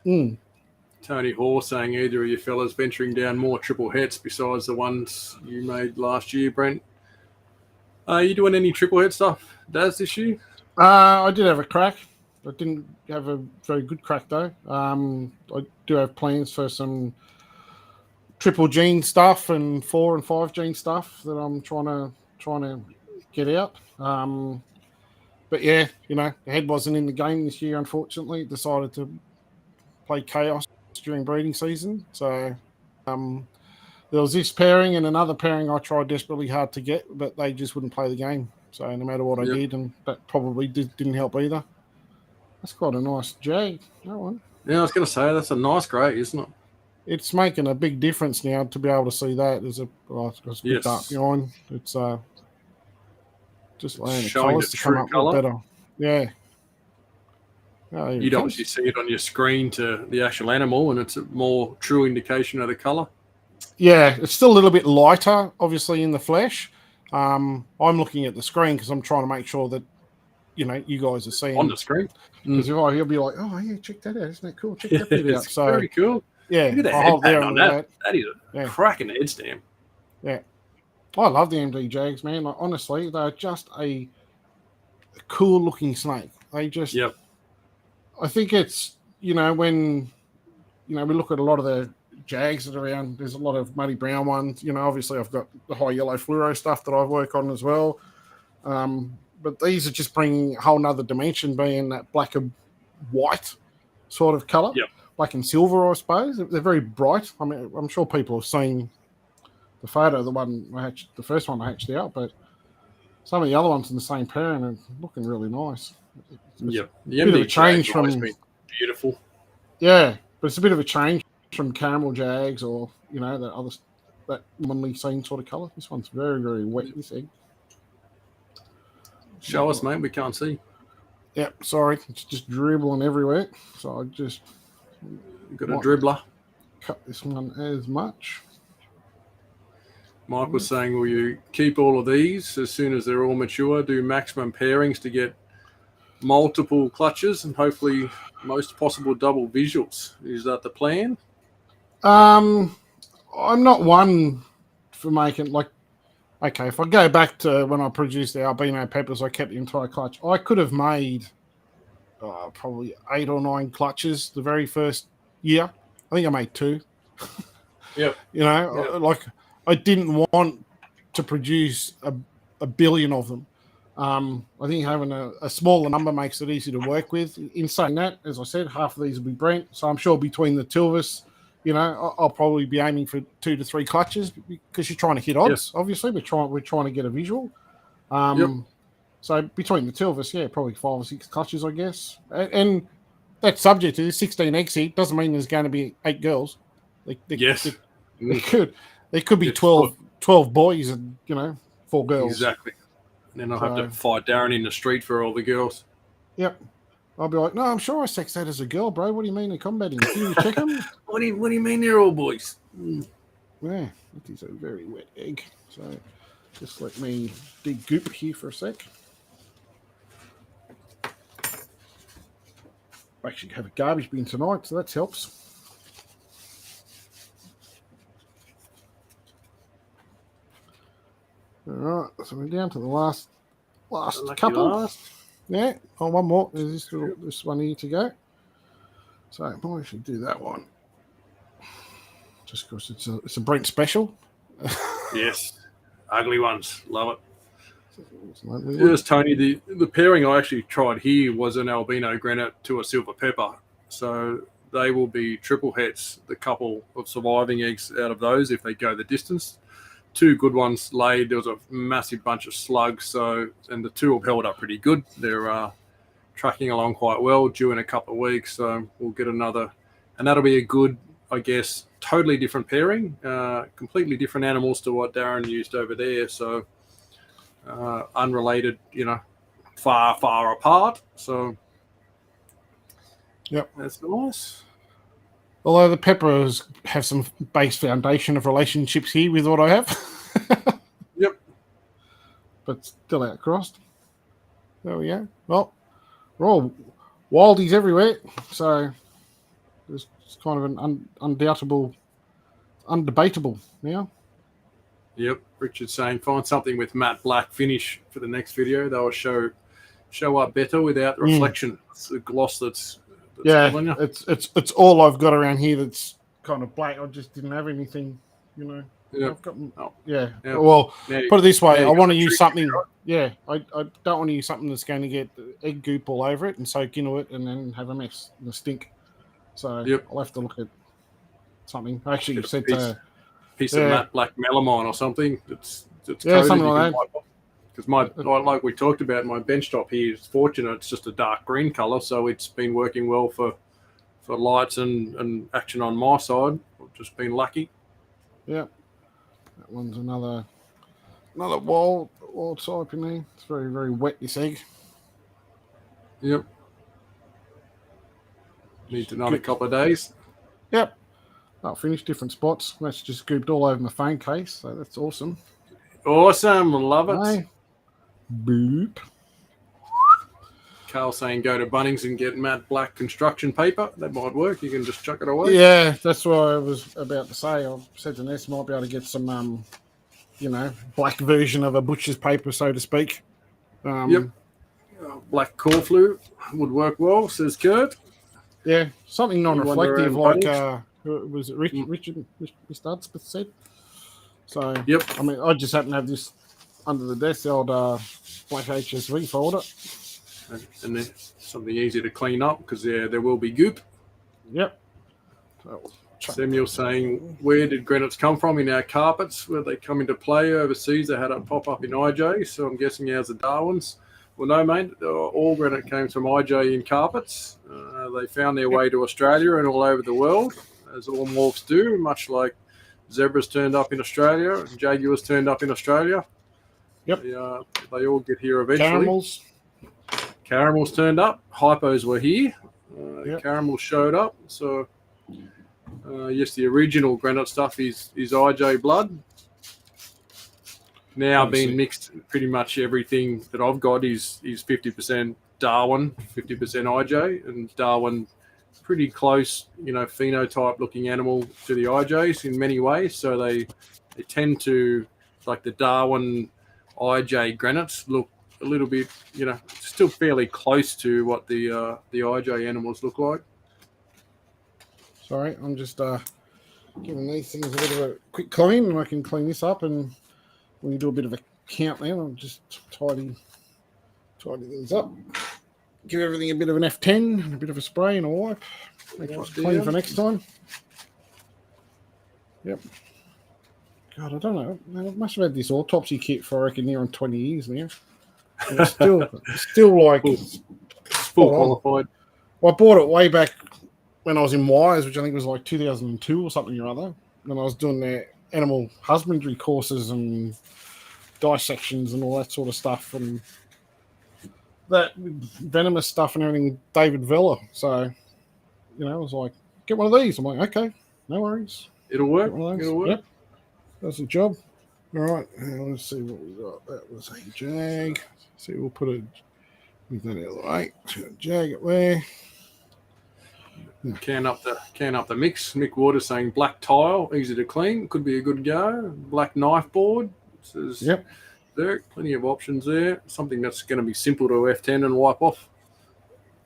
Tony Hoare saying either of you fellas venturing down more triple hets besides the ones you made last year, Brent. Are you doing any triple head stuff, Daz, this year? I did have a crack. I didn't have a very good crack though. I do have plans for some triple gene stuff and 4 and 5 gene stuff that I'm trying to get out. But yeah, the head wasn't in the game this year. Unfortunately, it decided to play chaos during breeding season. So there was this pairing and another pairing I tried desperately hard to get, but they just wouldn't play the game. So no matter what I did, and that probably didn't help either. That's quite a nice Jag, that one. Yeah, I was going to say, that's a nice grey, isn't it? It's making a big difference now to be able to see that. There's a bit dark behind. It's just allowing the colours to come up a bit better. Yeah. Oh, you'd obviously see it on your screen to the actual animal, and it's a more true indication of the colour. Yeah, it's still a little bit lighter, obviously, in the flesh. I'm looking at the screen because I'm trying to make sure that you guys are seeing on the screen. Because he'll be like, "Oh yeah, check that out! Isn't that cool? Check that bit out." So very cool. Yeah, look at the head pattern on that. That is a cracking head stamp. Yeah, I love the MD Jags, man. Like, honestly, they're just a cool looking snake. They just, I think it's when we look at a lot of the Jags that are around. There's a lot of muddy brown ones. Obviously I've got the high yellow fluoro stuff that I work on as well. But these are just bringing a whole nother dimension, being that black and white sort of colour. Yep. Black and silver, I suppose. They're very bright. I mean, I'm sure people have seen the photo, the first one I hatched out, but some of the other ones in the same pairing are looking really nice. Yeah, the bit of a change from beautiful. Yeah, but it's a bit of a change from caramel Jags or that commonly seen sort of colour. This one's very, very wet. This egg. Show us, mate. We can't see. Yep, sorry. It's just dribbling everywhere. So I just got a dribbler. Cut this one as much. Mike was saying, will you keep all of these as soon as they're all mature, do maximum pairings to get multiple clutches and hopefully most possible double visuals? Is that the plan? I'm not one for making okay, if I go back to when I produced the albino peppers, I kept the entire clutch. I could have made probably 8 or 9 clutches the very first year. I think I made 2. Yeah. I didn't want to produce a billion of them. I think having a smaller number makes it easy to work with. In saying that, as I said, half of these will be Brent. So I'm sure between the two of us, I'll probably be aiming for 2 to 3 clutches because you're trying to hit odds. Yep. Obviously, we're trying to get a visual. So between the two of us, probably 5 or 6 clutches, I guess. And that's subject to 16 exit. Doesn't mean there's going to be 8 girls. There could be 12 boys and 4 girls. Exactly. And then I'll have to fight Darren in the street for all the girls. Yep. I'll be like, no, I'm sure I sexed that as a girl, bro. What do you mean they're combating? Can you check them? What do you mean they're all boys? Yeah, it is a very wet egg. So just let me dig goop here for a sec. I actually have a garbage bin tonight, so that helps. All right, so we're down to the last couple. Yeah. Oh, one more. There's this one here to go. So I might actually do that one. Just because it's a Brent special. Yes. Ugly ones. Love Like it. Yes, Tony, the pairing I actually tried here was an albino granite to a silver pepper. So they will be triple hets, the couple of surviving eggs out of those if they go the distance. 2 good ones laid. There was a massive bunch of slugs, and the 2 have held up pretty good. They're tracking along quite well, due in a couple of weeks. So we'll get another, and that'll be a good, I guess, totally different pairing, completely different animals to what Darren used over there. So unrelated, far, far apart. So yep, that's nice. Although the peppers have some base foundation of relationships here with what I have. Yep. But still outcrossed. There we go. Well, we're all wildies everywhere. So it's kind of an undebatable now. Yep. Richard's saying find something with matte black finish for the next video. They will show up better without the reflection. It's the gloss that's killing you. It's all I've got around here that's kind of black. I just didn't have anything, Yep. I've got, Yep. Well, put it this way, I want to use something. Right? Yeah, I don't want to use something that's going to get egg goop all over it and soak into it and then have a mess and a stink. So I'll have to look at something. I actually said piece of matte black melamine or something. It's something like that. Because like we talked about, my bench top here is fortunate. It's just a dark green color, so it's been working well for lights and action on my side. I've just been lucky. Yeah, that one's another wild type in there. It's very, very wet, this egg. Yep. Needs another couple of days. Yep. I'll finish different spots. That's just gooped all over my phone case, so that's awesome. Awesome. Love it. Hey. Boop. Carl saying go to Bunnings and get matte black construction paper. That might work. You can just chuck it away. Yeah, that's what I was about to say. I said to Ness, might be able to get some, black version of a butcher's paper, so to speak. Yep. Black corflu would work well, says Kurt. Yeah, something non-reflective like was it Richard Studsmith said. So yep. I mean, I just happen to have this under the desk, the old black HSV folder, and then something easy to clean up because there will be goop. Yep. Samuel saying, where did granites come from in our carpets? Where they come into play overseas? They had a pop up in IJ, so I'm guessing ours are Darwin's. Well, no, mate. All granite came from IJ in carpets. They found their way to Australia and all over the world, as all morphs do, much like zebras turned up in Australia and jaguars turned up in Australia. Yep. They all get here eventually. Caramels turned up. Hypos were here. Caramels showed up. So, yes, the original granite stuff is IJ blood. Now being mixed, pretty much everything that I've got is 50% Darwin, 50% IJ, and Darwin pretty close, phenotype looking animal to the IJs in many ways. So they tend to, like the Darwin IJ granites, look a little bit, still fairly close to what the IJ animals look like. Sorry, I'm just giving these things a bit of a quick clean, and I can clean this up, and when you do a bit of a count then, I'll just tidy things up. Give everything a bit of an F10, and a bit of a spray and a wipe. Make sure it's clean for next time. Yep. God, I don't know. I must have had this autopsy kit for, I reckon, near on 20 years now. And it's still like full qualified. Well, I bought it way back when I was in Wires, which I think was like 2002 or something or other. When I was doing their animal husbandry courses and dissections and all that sort of stuff, and that venomous stuff and everything with David Vella. So, I was like, get one of these. I'm like, okay, no worries. It'll work. It'll work. Yep. That's the job. All right. Let's see what we got. That was a Jag. See, we'll put a with that out of the way. Jag it there. Can up the mix. Mick Waters saying black tile, easy to clean, could be a good go. Black knife board. Says, yep. there. Plenty of options there. Something that's going to be simple to F10 and wipe off.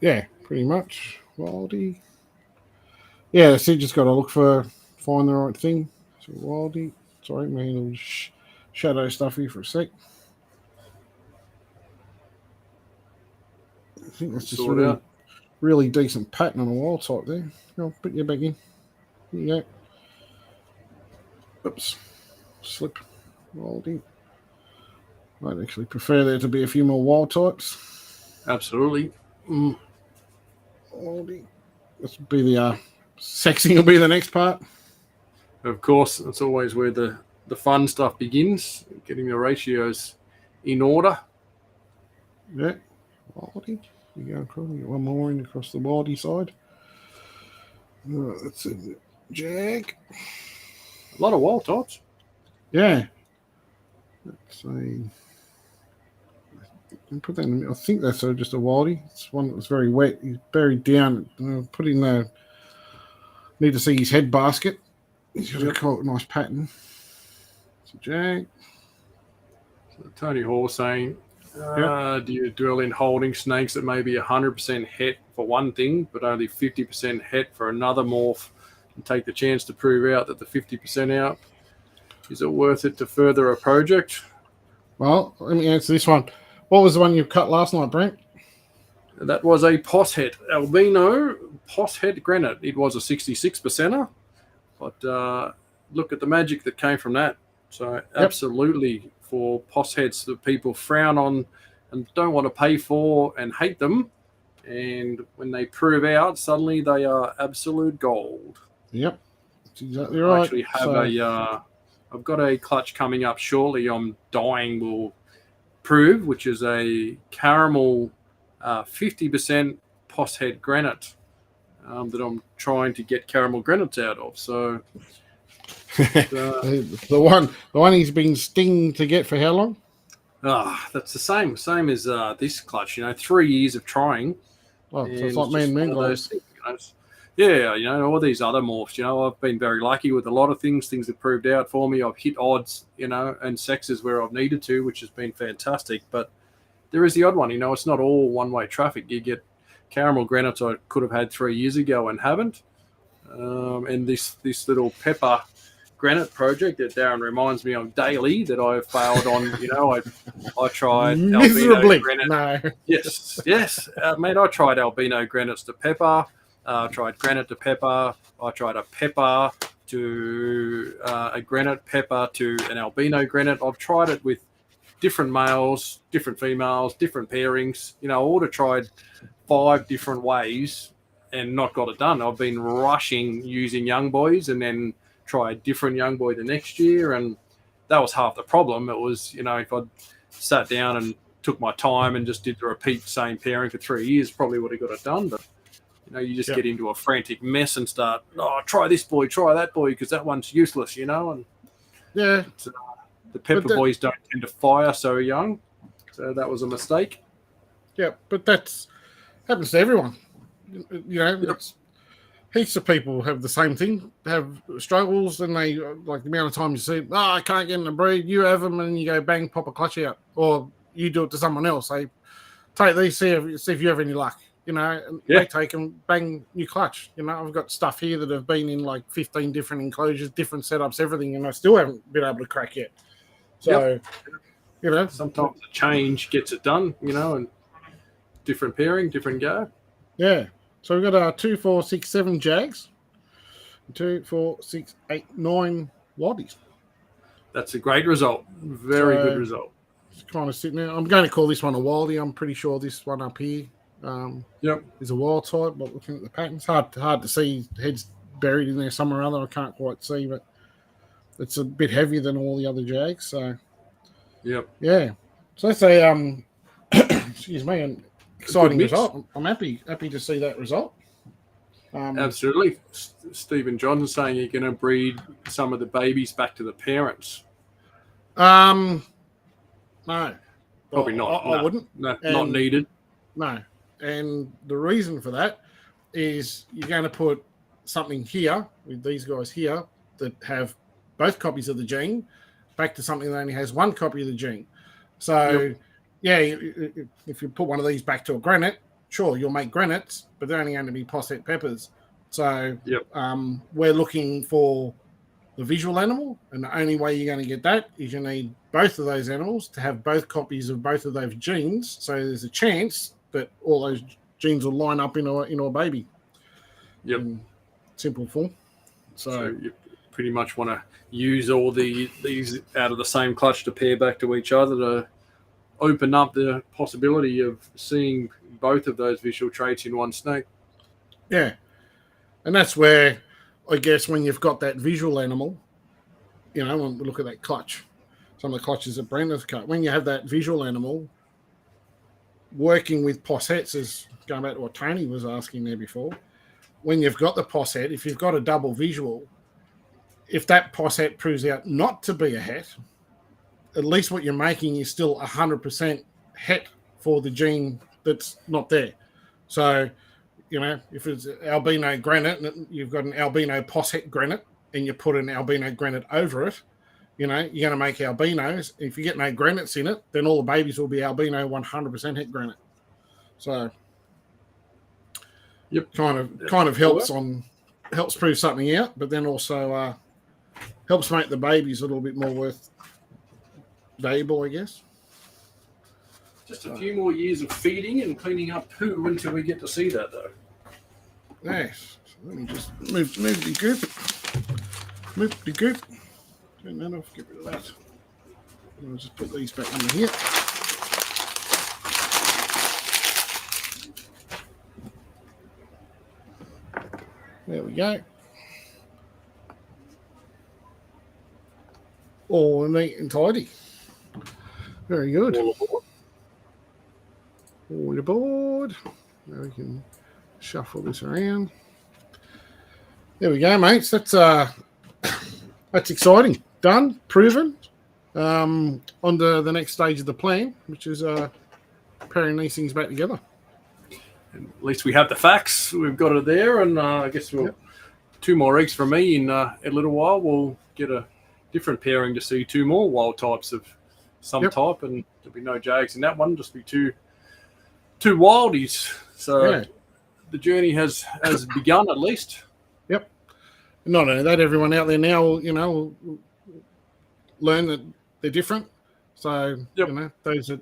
Yeah, pretty much. Wildy. Yeah, so you just got to find the right thing. So Wildy. Sorry, my little shadow stuffy for a sec. I think that's just really decent pattern on a wild type there. I'll put you back in. Here you go. Oops. Slip. Wildy. I'd actually prefer there to be a few more wild types. Absolutely. Wildy. This will be the sexing will be the next part. Of course, that's always where the fun stuff begins, getting the ratios in order. Yeah. Wildy. You go across, you get one more in across the Wildy side. That's it. Jag. A lot of wild types. Yeah. Let's see. Put that in. I think that's just a Wildy. It's one that's very wet. He's buried down. Put in the. Need to see his head basket. He's got a nice pattern. It's a Jag. So Tony Hall saying, do you dwell in holding snakes that may be 100% het for one thing, but only 50% het for another morph, and take the chance to prove out that the 50% out? Is it worth it to further a project? Well, let me answer this one. What was the one you cut last night, Brent? That was a POS het, albino POS het granite. It was a 66%er, but look at the magic that came from that. So absolutely for POS heads that people frown on and don't want to pay for and hate them. And when they prove out, suddenly they are absolute gold. Yep, that's exactly right. I actually have I've got a clutch coming up shortly. I'm dying will prove, which is a caramel 50% POS head granite that I'm trying to get caramel granites out of. So the one he's been stinging to get for how long? That's the same as this clutch. 3 years of trying. Oh, so it's like me and Moonglows. Yeah, all these other morphs, I've been very lucky with a lot of things. Things have proved out for me. I've hit odds, and sexes where I've needed to, which has been fantastic. But there is the odd one, it's not all one-way traffic. You get caramel granites I could have had 3 years ago and haven't. And this little pepper granite project that Darren reminds me of daily that I failed on. I tried miserably. Albino granite. No. Yes, mate. I tried albino granites to pepper. I tried granite to pepper. I tried a pepper to a granite pepper to an albino granite. I've tried it with different males, different females, different pairings. I would have tried 5 different ways and not got it done. I've been rushing using young boys and then try a different young boy the next year, and that was half the problem. It was, if I'd sat down and took my time and just did the repeat same pairing for 3 years, probably would have got it done. But you just get into a frantic mess and start, try this boy, try that boy, because that one's useless, and yeah, the pepper boys don't tend to fire so young, so that was a mistake. Yeah, but that happens to everyone. It's heaps of people have the same thing, have struggles, and they like the amount of time you see, I can't get in the breed, you have them, and you go bang, pop a clutch out, or you do it to someone else. They take these, see if you have any luck, and they take them, bang, new clutch. I've got stuff here that have been in like 15 different enclosures, different setups, everything, and I still haven't been able to crack yet. So, sometimes the change gets it done, and different pairing, different go. Yeah. So we've got 2, 4, 6, 7 Jags, 2, 4, 6, 8, 9 Wildies. That's a great result. Very good result. It's kind of sitting there. I'm going to call this one a Wildy. I'm pretty sure this one up here is a wild type, but looking at the patterns, hard to see. Head's buried in there somewhere or other. I can't quite see, but it's a bit heavier than all the other Jags. So, yeah. So that's a excuse me, an exciting result. I'm happy to see that result. Absolutely. Stephen Johnson saying you're going to breed some of the babies back to the parents. No. Probably not. I wouldn't. No, not needed. No. And the reason for that is you're going to put something here with these guys here that have both copies of the gene back to something that only has one copy of the gene. So, if you put one of these back to a granite, sure, you'll make granites, but they're only going to be posset peppers. So, we're looking for the visual animal, and the only way you're going to get that is you need both of those animals to have both copies of both of those genes. So there's a chance that all those genes will line up in a baby. Yep. In simple form. So you pretty much want to use all these out of the same clutch to pair back to each other to open up the possibility of seeing both of those visual traits in one snake. Yeah. And that's where, I guess, when you've got that visual animal, when we look at that clutch, some of the clutches that Brent has cut, when you have that visual animal working with possets, as going back to what Tony was asking there before, when you've got the posset, if you've got a double visual, if that posset proves out not to be a het, at least what you're making is still 100% het for the gene that's not there. So, if it's albino granite, and you've got an albino posset granite, and you put an albino granite over it, you're going to make albinos. If you get no granites in it, then all the babies will be albino 100% het granite. So, kind of helps prove something out, but then also helps make the babies a little bit more worth valuable, I guess. Just a few more years of feeding and cleaning up poo until we get to see that, though. Yes. So let me just move the goop. Move the goop. Turn that off. Get rid of that. I'll just put these back in here. There we go. All neat and tidy. Very good. All aboard. Now we can shuffle this around. There we go, mates. That's exciting. Done, proven. On to the next stage of the plan, which is pairing these things back together. At least we have the facts. We've got it there, and I guess we'll 2 more eggs from me in a little while. We'll get a different pairing to see 2 more wild types of some type, and there'll be no jags in that one. Just be two wildies. So the journey has begun, at least. Yep. Not only that, everyone out there now, will learn that they're different. So those that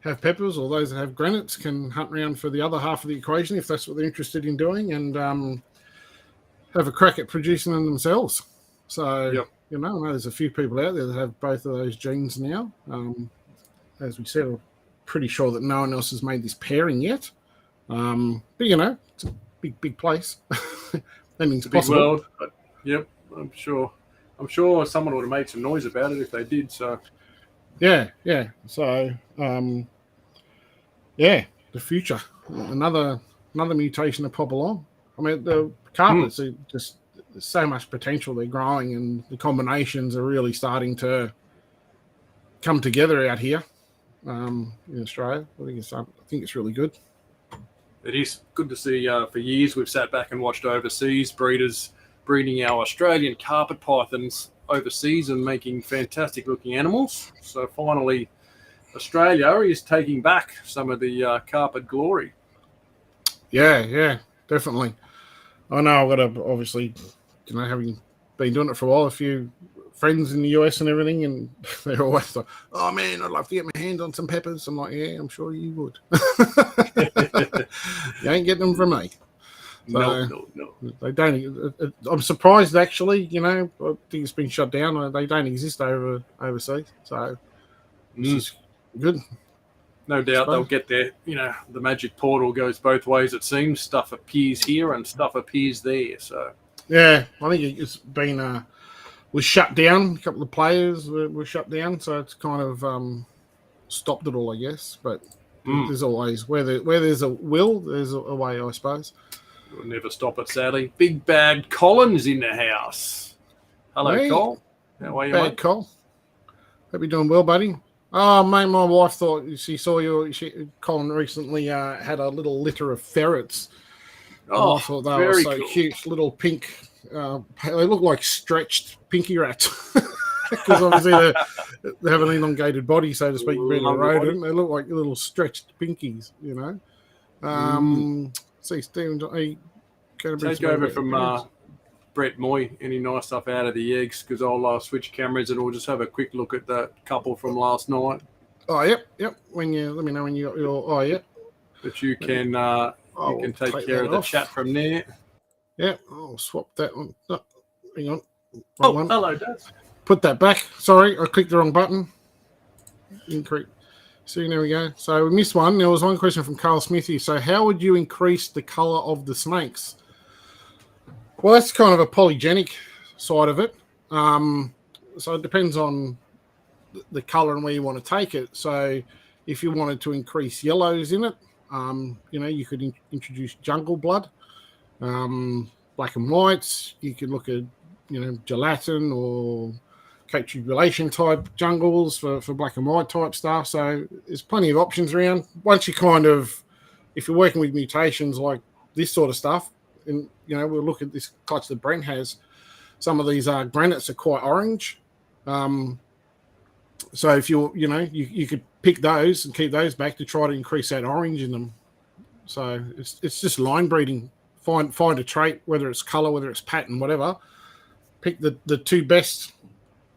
have peppers or those that have granites can hunt around for the other half of the equation if that's what they're interested in doing, and have a crack at producing them themselves. So, I know there's a few people out there that have both of those genes now. As we said, I'm pretty sure that no one else has made this pairing yet. But, it's a big place. That means it's a big world. But, I'm sure someone would have made some noise about it if they did. So, yeah. So, the future, another mutation to pop along. I mean, the carpets are just there's so much potential. They're growing, and the combinations are really starting to come together out here in Australia. I think it's really good. It is good to see. For years, we've sat back and watched overseas breeders breeding our Australian carpet pythons overseas and making fantastic looking animals. So finally, Australia is taking back some of the carpet glory. Yeah, definitely. I know I've got obviously, having been doing it for a while, a few friends in the US and everything, and they're always like, "Oh man, I'd love to get my hands on some peppers." I'm like, "Yeah, I'm sure you would." You ain't getting them from me. So no. They don't. I'm surprised actually. I think it's been shut down. They don't exist overseas. So this is good. No doubt they'll get there. The magic portal goes both ways. It seems stuff appears here and stuff appears there. So yeah, I think it's been was shut down. A couple of players were shut down, so it's kind of stopped it all, I guess. But there's always where there's a will, there's a way, I suppose. We'll never stop it, sadly. Big Bad Colin's in the house. Hello, Col. How are you, mate? Col. Hope you're doing well, buddy. Oh, mate, my wife thought she saw Colin recently had a little litter of ferrets. Oh, I thought they were so cute. Little pink. They look like stretched pinky rats. because obviously they have an elongated body, so to speak, being a Longer rodent. They look like little stretched pinkies, you know. See, Stephen, are you going to bring Take over from Brent Moy, any nice stuff out of the eggs, because I'll switch cameras and we'll just have a quick look at that couple from last night. Oh, yep. When you let me know when you got your. Oh, yep. But you can take care of the chat from there. Yeah, I'll swap that one. Oh, hang on. Wrong one. Hello, Dad. Put that back. Sorry, I clicked the wrong button. Incorrect. See, there we go. So we missed one. There was one question from Carl Smithy. So how would you increase the colour of the snakes? Well, that's kind of a polygenic side of it. So it depends on the colour and where you want to take it. So if you wanted to increase yellows in it, you could introduce jungle blood, black and whites. You could look at, gelatin or Cape Tribulation type jungles for black and white type stuff. So there's plenty of options around. Once you if you're working with mutations like this sort of stuff, and we'll look at this clutch that Brent has. Some of these granites are quite orange. So if you could pick those and keep those back to try to increase that orange in them. So it's just line breeding. Find a trait, whether it's color, whether it's pattern, whatever. Pick the two best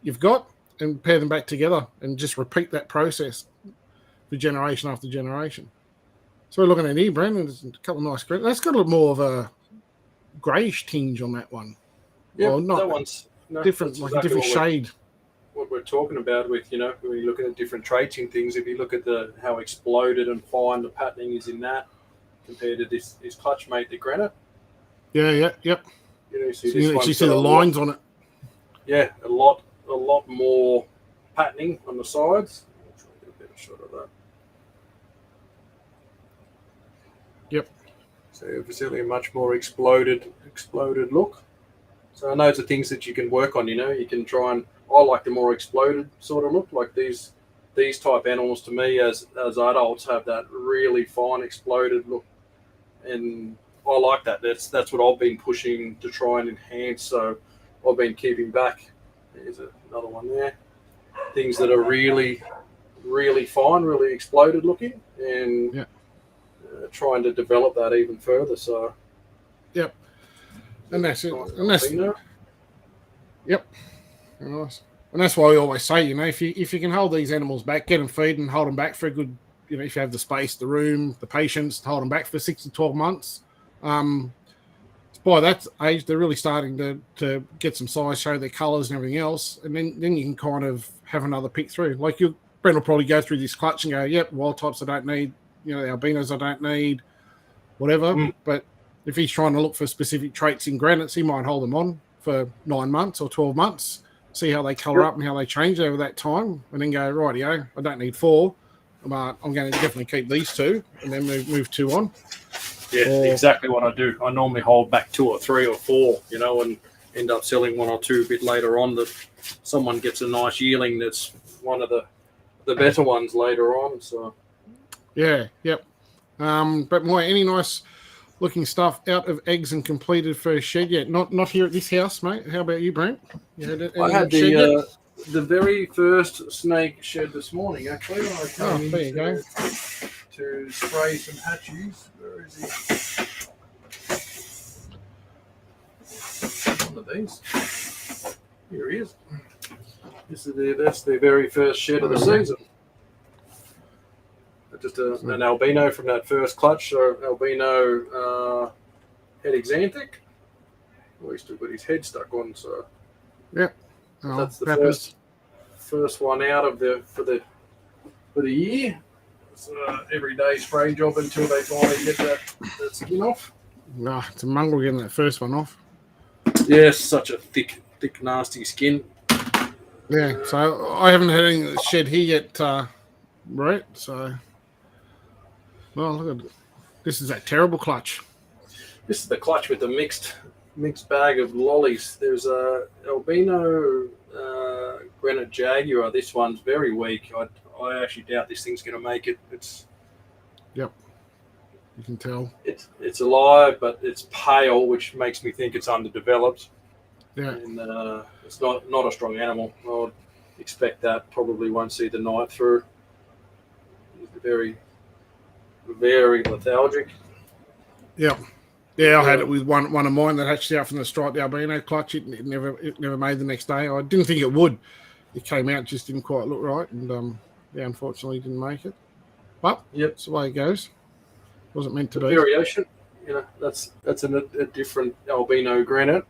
you've got and pair them back together and just repeat that process for generation after generation. So we're looking at here, Brent, and there's a couple of nice green. That's got a little more of a greyish tinge on that one. Yeah, well, not that one's different, like exactly a different shade. What we're talking about with, when you're looking at different traits and things, if you look at how exploded and fine the patterning is in that compared to this clutch mate, the granite. Yeah, yep. You see the lines on it. Yeah, a lot more patterning on the sides. I'll try to get a better shot of that. Yep. So obviously a much more exploded look. So I know it's the things that you can work on. You can try and I like the more exploded sort of look. Like these type animals to me as adults have that really fine exploded look, and I like that. That's what I've been pushing to try and enhance. So I've been keeping back. There's another one there. Things that are really, really fine, really exploded looking, and trying to develop that even further. So, yep. And that's it. And that's yep. Nice. And that's why we always say, if you can hold these animals back, get them feeding, hold them back for a good, if you have the space, the room, the patience, to hold them back for 6 to 12 months. By that age, they're really starting to get some size, show their colours and everything else, and then you can kind of have another pick through. Like Brent will probably go through this clutch and go, yep, wild types I don't need, the albinos I don't need, whatever. But if he's trying to look for specific traits in granites, he might hold them on for 9 months or 12 months, see how they colour up and how they change over that time, and then go, rightio, I don't need 4, but I'm going to definitely keep these 2, and then move 2 on. Yeah, exactly what I do. I normally hold back 2 or 3 or 4, and end up selling 1 or 2 a bit later on that someone gets a nice yearling that's one of the better ones later on. So yeah, yep. But more any nice looking stuff out of eggs and completed first shed yet? Not here at this house, mate. How about you, Brent? You had I had the very first snake shed this morning. Actually, when I came there you go. To spray some hatchies. Where is he? One of these. Here he is. That's the very first shed of the season. Just an albino from that first clutch. So albino head exanthic. Well, he's still got his head stuck on. So that's the first one out of for the year. It's everyday spray job until they finally get that skin off. Nah, it's a mongrel getting that first one off. Yes, such a thick, nasty skin. Yeah, so I haven't had any shed here yet, right? So, well, look at this. Is that terrible clutch? This is the clutch with the mixed bag of lollies. There's a albino Granite Jag. This one's very weak. I actually doubt this thing's going to make it. Yep, you can tell. It's alive, but it's pale, which makes me think it's underdeveloped. Yeah, and it's not a strong animal. expect that. Probably won't see the night through. He's very, very lethargic. Yep. Yeah, I had it with one of mine that hatched out from the striped albino clutch. It never made the next day. I didn't think it would. It came out, just didn't quite look right, and unfortunately didn't make it. But that's the way it goes. Wasn't meant to be. Variation, that's a different albino granite,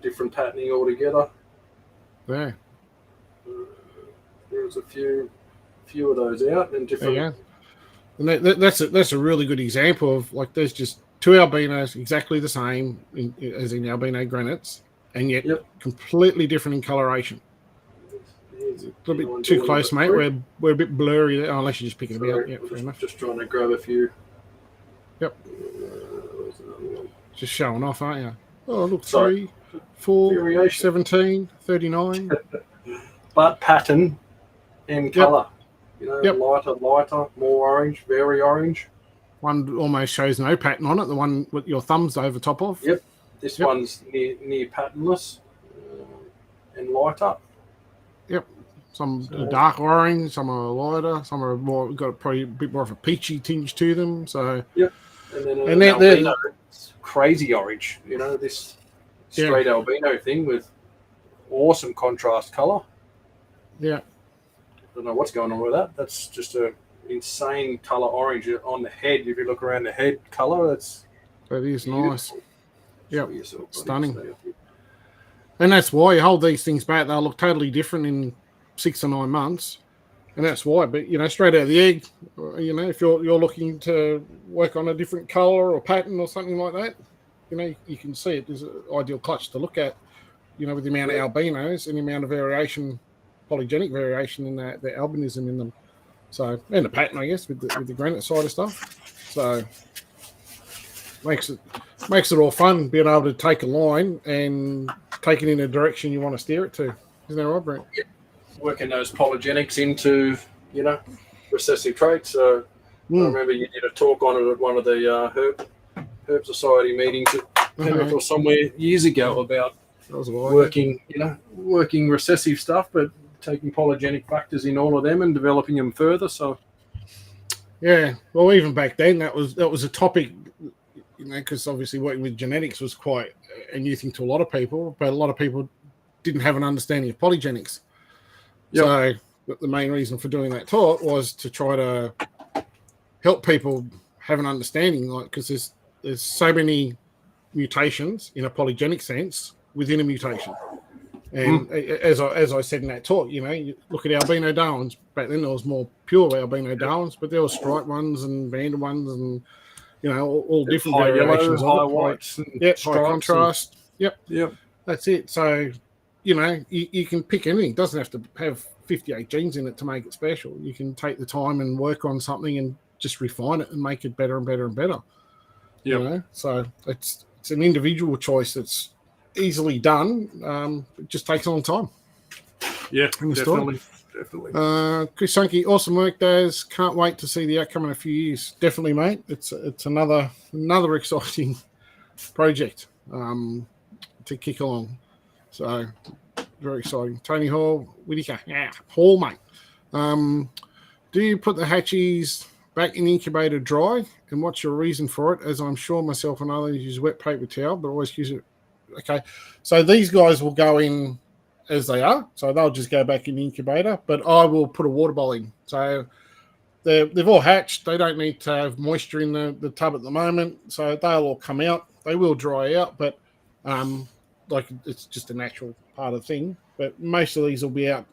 different patterning altogether. Yeah. There's a few of those out and different. Yeah. And that's a really good example of, like, there's just two albinos exactly the same as in albino granites, and yet completely different in coloration. A little bit too close, mate. We're a bit blurry there, unless you're just picking it out. Yeah, fair enough. Just trying to grab a few. Yep. Just showing off, aren't you? Oh, look, 3, 4, variation. 17, 39. But pattern and colour. Lighter, more orange, very orange. One almost shows no pattern on it, the one with your thumbs over top of. Yep. This one's near patternless and lighter. Yep. Some are dark orange, some are lighter, some are more, got probably a bit more of a peachy tinge to them. So yep. And then albino, crazy orange. This straight albino thing with awesome contrast colour. Yeah. I don't know what's going on with that. That's just a insane colour orange on the head. If you look around the head colour, that is beautiful. Nice. Yeah, stunning. And that's why you hold these things back. They'll look totally different in 6 or 9 months, and that's why. But straight out of the egg, if you're looking to work on a different colour or pattern or something like that, you can see it as an ideal clutch to look at. With the amount of albinos and the amount of variation, polygenic variation in the albinism in them. So, and the pattern, I guess, with the granite side of stuff. So makes it all fun being able to take a line and take it in a direction you want to steer it to. Isn't that right, Brent? Yeah. Working those polygenics into, recessive traits. So I remember you did a talk on it at one of the Herb Society meetings at Penrith or somewhere years ago about working recessive stuff, but taking polygenic factors in all of them and developing them further. So yeah, well, even back then that was a topic, because obviously working with genetics was quite a new thing to a lot of people, but a lot of people didn't have an understanding of polygenics. Yep. So the main reason for doing that talk was to try to help people have an understanding, because there's so many mutations in a polygenic sense within a mutation. And as I said in that talk, you look at albino Darwins. Back then there was more pure albino Darwins, but there were striped ones and banded ones and, all different high variations. Yellow, high whites. High contrast. Yep. That's it. So, you can pick anything. It doesn't have to have 58 genes in it to make it special. You can take the time and work on something and just refine it and make it better and better and better. Yeah. So it's an individual choice that's easily done. It just takes a long time. Yeah, definitely. Chris Sankey, awesome work, Daz. Can't wait to see the outcome in a few years. Definitely, mate. It's another exciting project to kick along. So very exciting. Tony Hall, Whitaker, Hall, mate. Do you put the hatchies back in the incubator dry? And what's your reason for it? As I'm sure myself and others use wet paper towel, but always use it. Okay, so these guys will go in as they are, so they'll just go back in the incubator, but I will put a water bowl in. So they've all hatched. They don't need to have moisture in the tub at the moment, so they'll all come out. They will dry out, but it's just a natural part of the thing. But most of these will be out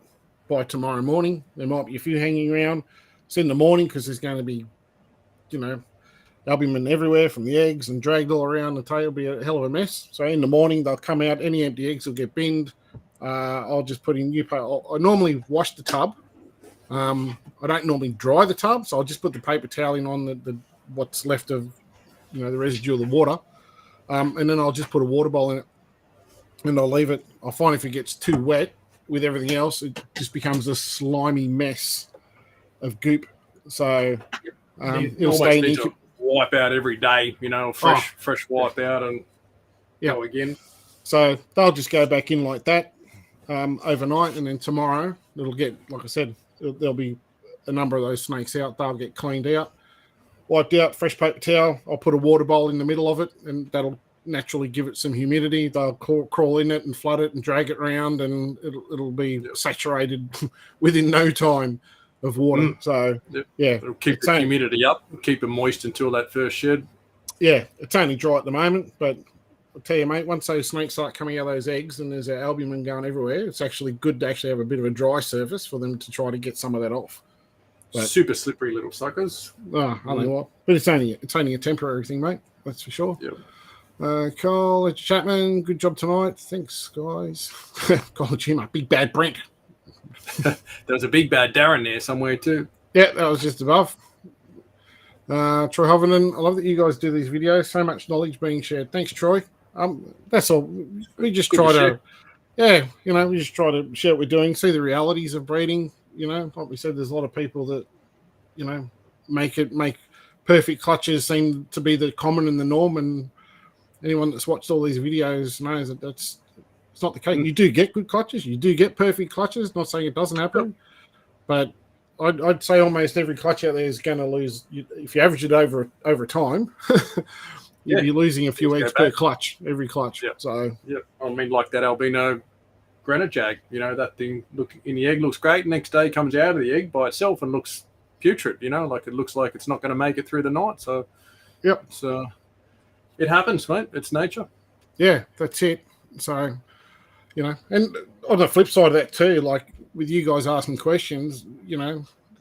by tomorrow morning. There might be a few hanging around. It's in the morning because there's going to be, albumin everywhere from the eggs and dragged all around the tail. It'll be a hell of a mess. So in the morning, they'll come out. Any empty eggs will get binned. I'll just put in new paper. I normally wash the tub. I don't normally dry the tub, so I'll just put the paper towel in on the what's left of, the residue of the water. And then I'll just put a water bowl in it, and I'll leave it. I find if it gets too wet with everything else, it just becomes a slimy mess of goop. So it'll stay in the wipe out every day, fresh wipe out and go again. So they'll just go back in like that overnight, and then tomorrow it'll get, like I said, there'll be a number of those snakes out. They'll get cleaned out, wiped out, fresh paper towel. I'll put a water bowl in the middle of it, and that'll naturally give it some humidity. They'll crawl in it and flood it and drag it around, and it'll be saturated within no time of water. So yeah, it'll keep the humidity up, keep it moist until that first shed. Yeah, it's only dry at the moment, but I'll tell you, mate, once those snakes start coming out of those eggs and there's our albumin going everywhere, it's actually good to actually have a bit of a dry surface for them to try to get some of that off. But, super slippery little suckers. I don't know what, but it's only a temporary thing, mate. That's for sure. Yep. Cole Chapman, good job tonight. Thanks, guys. Cole Chima, big bad Brent. There was a big bad Darren there somewhere too. Yeah, that was just above. Troy Hovenden, I love that you guys do these videos. So much knowledge being shared. Thanks, Troy. That's all. We just try to, we just try to share what we're doing, see the realities of breeding. Like we said, there's a lot of people that, make perfect clutches seem to be the common and the norm. And anyone that's watched all these videos knows that it's not the case. You do get good clutches. You do get perfect clutches. Not saying it doesn't happen, but I'd say almost every clutch out there is going to lose. If you average it over time, you'll be losing a few eggs per clutch, every clutch. Yep. So, I mean, like that albino Granite Jag, that thing in the egg looks great. Next day comes out of the egg by itself and looks putrid, like it looks like it's not going to make it through the night. So, so it happens, mate. It's nature. Yeah, that's it. So, and on the flip side of that too, like with you guys asking questions,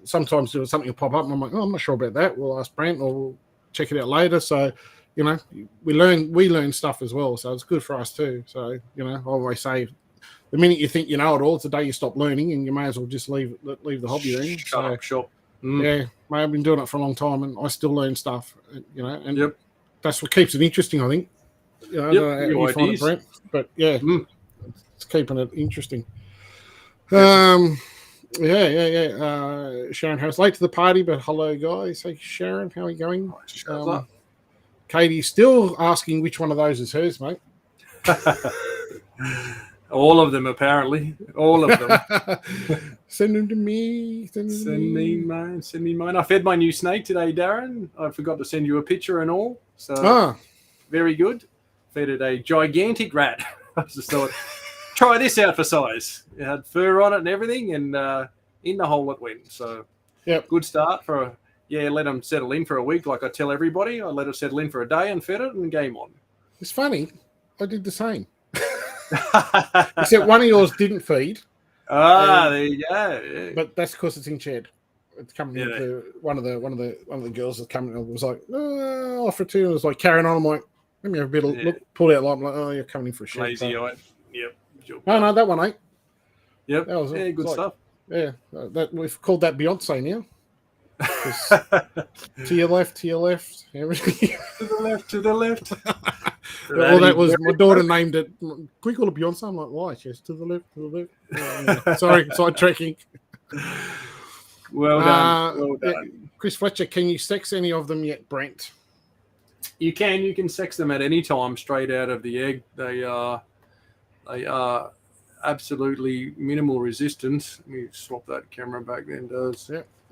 sometimes there's something will pop up and I'm like, oh, I'm not sure about that. We'll ask Brent or we'll check it out later. So, we learn stuff as well. So it's good for us too. So, I always say, the minute you think you know it all, it's the day you stop learning, and you may as well just leave the hobby then. Shut up, sure. Yeah, mate, I've been doing it for a long time, and I still learn stuff. And that's what keeps it interesting, I think. I don't know how you find it, Brent, but it's keeping it interesting. Sharon Harris, late to the party, but hello, guys. Hey, Sharon, how are you going? Katie's still asking which one of those is hers, mate. All of them, apparently. All of them. Send them to me. Send me mine. I fed my new snake today, Darren. I forgot to send you a picture and all. So very good. Fed it a gigantic rat. I just thought, try this out for size. It had fur on it and everything, and in the hole it went. So good start for let them settle in for a week like I tell everybody. I let it settle in for a day and fed it, and game on. It's funny. I did the same. Except one of yours didn't feed. There you go. Yeah. But that's because it's in shed. It's coming into one of the girls that coming and was like, offer to, and was like carrying on. I'm like, let me have a bit of look, pulled out. I'm like, oh, you're coming in for a shed. Lazy eye. Yep. No, that one ain't. Yep. That was good stuff. Yeah, that we've called that Beyonce now. To your left, everything. To the left. Well, that was my daughter named it. Can we call it Beyonce? I'm like, why? She says, to the left. Yeah. Sorry, sidetracking. Well done. Yeah. Chris Fletcher, can you sex any of them yet, Brent? You can sex them at any time straight out of the egg. They are absolutely minimal resistance. Let me swap that camera back then,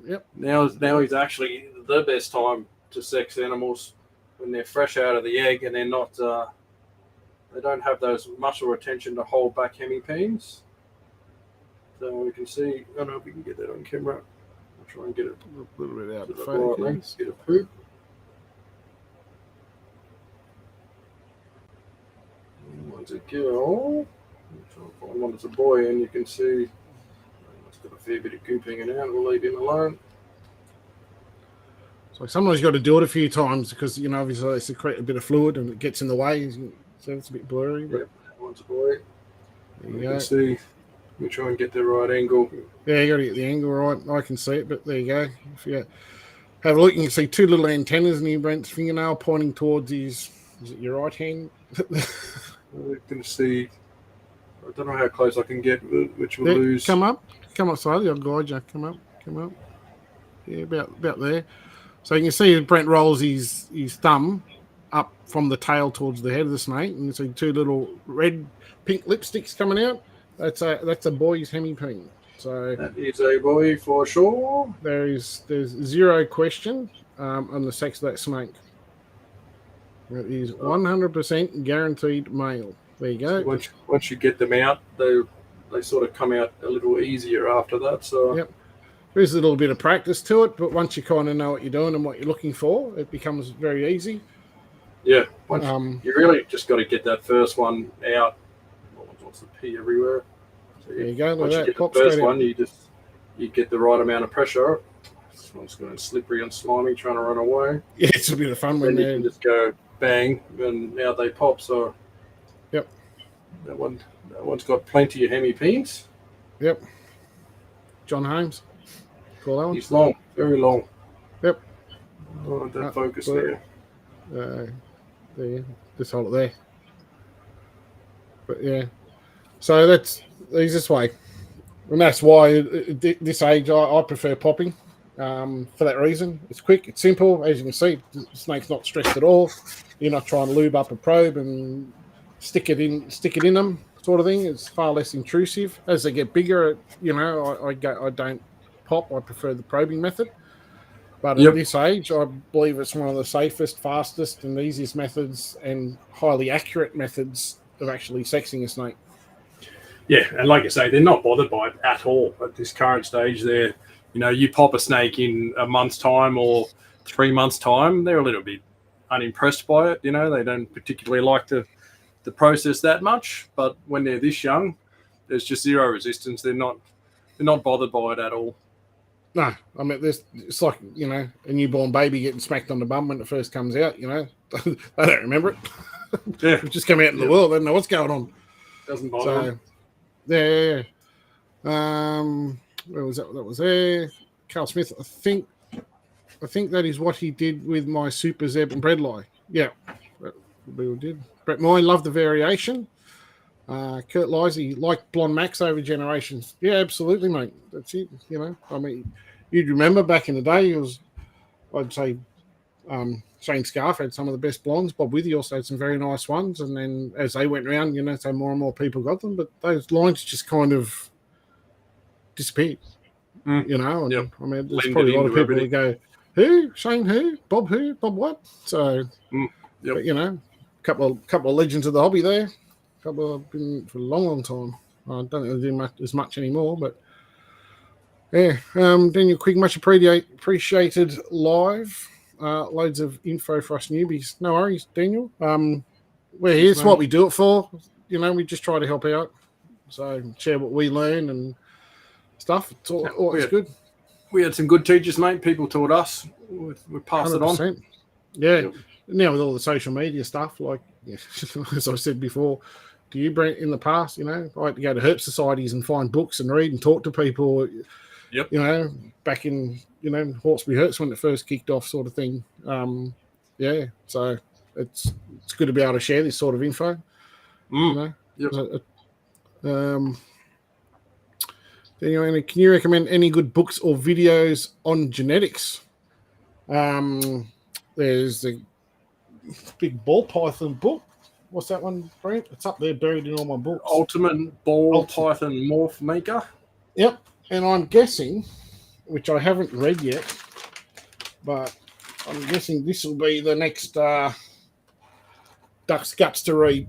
Yep. Now is actually the best time to sex animals, when they're fresh out of the egg and they're not, they don't have those muscle retention to hold back hemipenes. So we can see, I don't know if we can get that on camera. I'll try and get it a little bit out of focus. Get a poop. One's a girl. I'm trying to find one that's a boy, and you can see it's got a fair bit of goop hanging out. We'll leave him alone. So sometimes you've got to do it a few times because, obviously they secrete a bit of fluid and it gets in the way. So it's a bit blurry. But that one's a boy. You can see. We try and get the right angle. Yeah, you got to get the angle right. I can see it, but there you go. If you have a look, you can see two little antennas near Brent's fingernail pointing towards his, is it your right hand? We can see. I don't know how close I can get, which will lose. Come up slowly. I'll guide you. Come up. Yeah, about there. So you can see Brent rolls his thumb up from the tail towards the head of the snake, and you see two little pink lipsticks coming out. That's a boy's hemipene. So that is a boy for sure. there's zero question on the sex of that snake. It is 100% guaranteed male. There you go. So once you get them out, they sort of come out a little easier after that. So yep. There's a little bit of practice to it, but once you kind of know what you're doing and what you're looking for, it becomes very easy. Yeah, you really just got to get that first one out. What's the pee everywhere? So there you go. Once you get the first one, you get the right amount of pressure. This one's going slippery and slimy, trying to run away. Yeah, it's a bit of fun when you can just go bang, and out they pop. So yep, that one's got plenty of hemipenes. Yep, John Holmes. Cool that one. He's long, very long. Yep. Oh, that focus there. There, just hold it there. But yeah, so that's the easiest way, and that's why at this age I prefer popping. For that reason, it's quick, it's simple. As you can see, the snake's not stressed at all. You're not trying to lube up a probe and stick it in them, sort of thing. It's far less intrusive. As they get bigger, I don't pop. I prefer the probing method. But at this age, I believe it's one of the safest, fastest, and easiest methods, and highly accurate methods of actually sexing a snake. Yeah, and like I say, they're not bothered by it at all at this current stage. They're, you pop a snake in a month's time or 3 months' time, they're a little bit unimpressed by it. They don't particularly like the process that much. But when they're this young, there's just zero resistance. They're not bothered by it at all. No, I mean, it's like, a newborn baby getting smacked on the bum when it first comes out, they don't remember it. Yeah. It just come out in the world, they don't know what's going on. Doesn't bother them. Yeah. Where was that? That was there. Carl Smith, I think that is what he did with my Super Zeb and Breadlie. Yeah, we did. Brett Moyne loved the variation. Kurt Lisey liked Blonde Max over generations. Yeah, absolutely, mate. That's it. I mean, you'd remember back in the day, I'd say Shane Scarf had some of the best blondes. Bob Withy also had some very nice ones. And then as they went around, so more and more people got them. But those lines just kind of disappeared. And, I mean, there's probably a lot of people who go, who? Shane who? Bob who? Bob what? So, but, a couple of legends of the hobby there. A couple have been for a long time. I don't think they do as much anymore, but yeah. Daniel Quigg, much appreciated live. Loads of info for us newbies. No worries, Daniel. We're here. It's what we do it for. We just try to help out. So share what we learn and stuff. It's always good. We had some good teachers, mate. People taught us. We passed 100%. It on. Yeah. Yep. Now with all the social media stuff, like as I said before, to you, Brent, in the past, I had to go to herp societies and find books and read and talk to people. Yep. Back in Hawkesbury Herps when it first kicked off, sort of thing. Yeah. So it's good to be able to share this sort of info. Yep. Anyway, can you recommend any good books or videos on genetics? There's the big ball python book. What's that one, Brent? It's up there buried in all my books. Ultimate Ball Python Morph Maker. Yep. And I'm guessing, which I haven't read yet, but I'm guessing this will be the next Duck's Guts to read.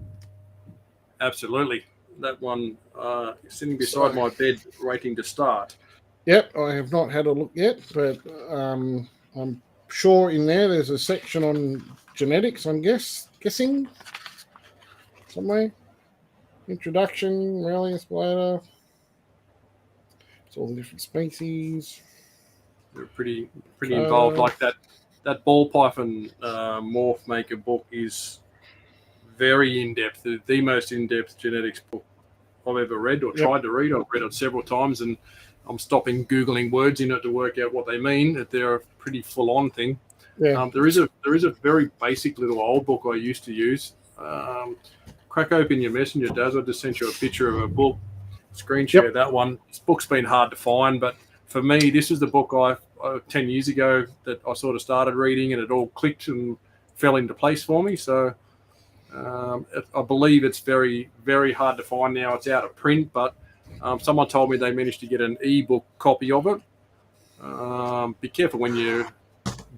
Absolutely. That one is sitting beside my bed waiting to start. Yep. I have not had a look yet, but I'm sure in there's a section on genetics, I'm guessing. Somewhere. Introduction, rallying splatter. It's all the different species. They're pretty involved. Like that ball python morph maker book is very in-depth. The most in-depth genetics book I've ever read or tried to read. I've read it several times and I'm stopping Googling words in it to work out what they mean. They're a pretty full-on thing. Yeah. There is a very basic little old book I used to use. Crack open your messenger, Daz. I just sent you a picture of a book. Screen share that one. This book's been hard to find, but for me, this is the book I 10 years ago that I sort of started reading, and it all clicked and fell into place for me. So I believe it's very, very hard to find now. It's out of print, but Someone told me they managed to get an ebook copy of it. Be careful when you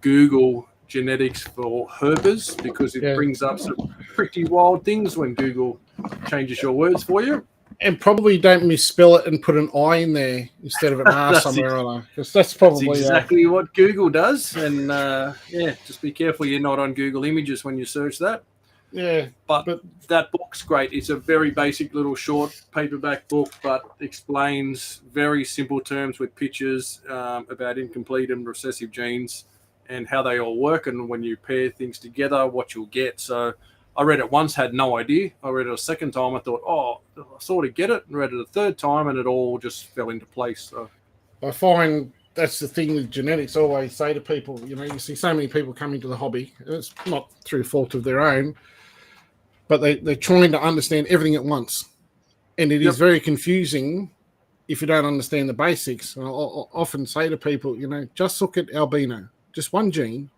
Google genetics for herpers, because it brings up some pretty wild things when Google changes your words for you. And probably don't misspell it and put an I in there instead of an R somewhere or other, because that's probably exactly what Google does. And just be careful you're not on Google Images when you search that. Yeah, but that book's great. It's a very basic little short paperback book, but explains very simple terms with pictures about incomplete and recessive genes and how they all work, and when you pair things together, what you'll get. So I read it once, had no idea. I read it a second time, I thought, I sort of get it, and read it a third time, and it all just fell into place. So I find that's the thing with genetics. I always say to people, you see so many people coming to the hobby, and it's not through fault of their own, but they're trying to understand everything at once. And it is very confusing if you don't understand the basics. And I'll often say to people, just look at albino, just one gene,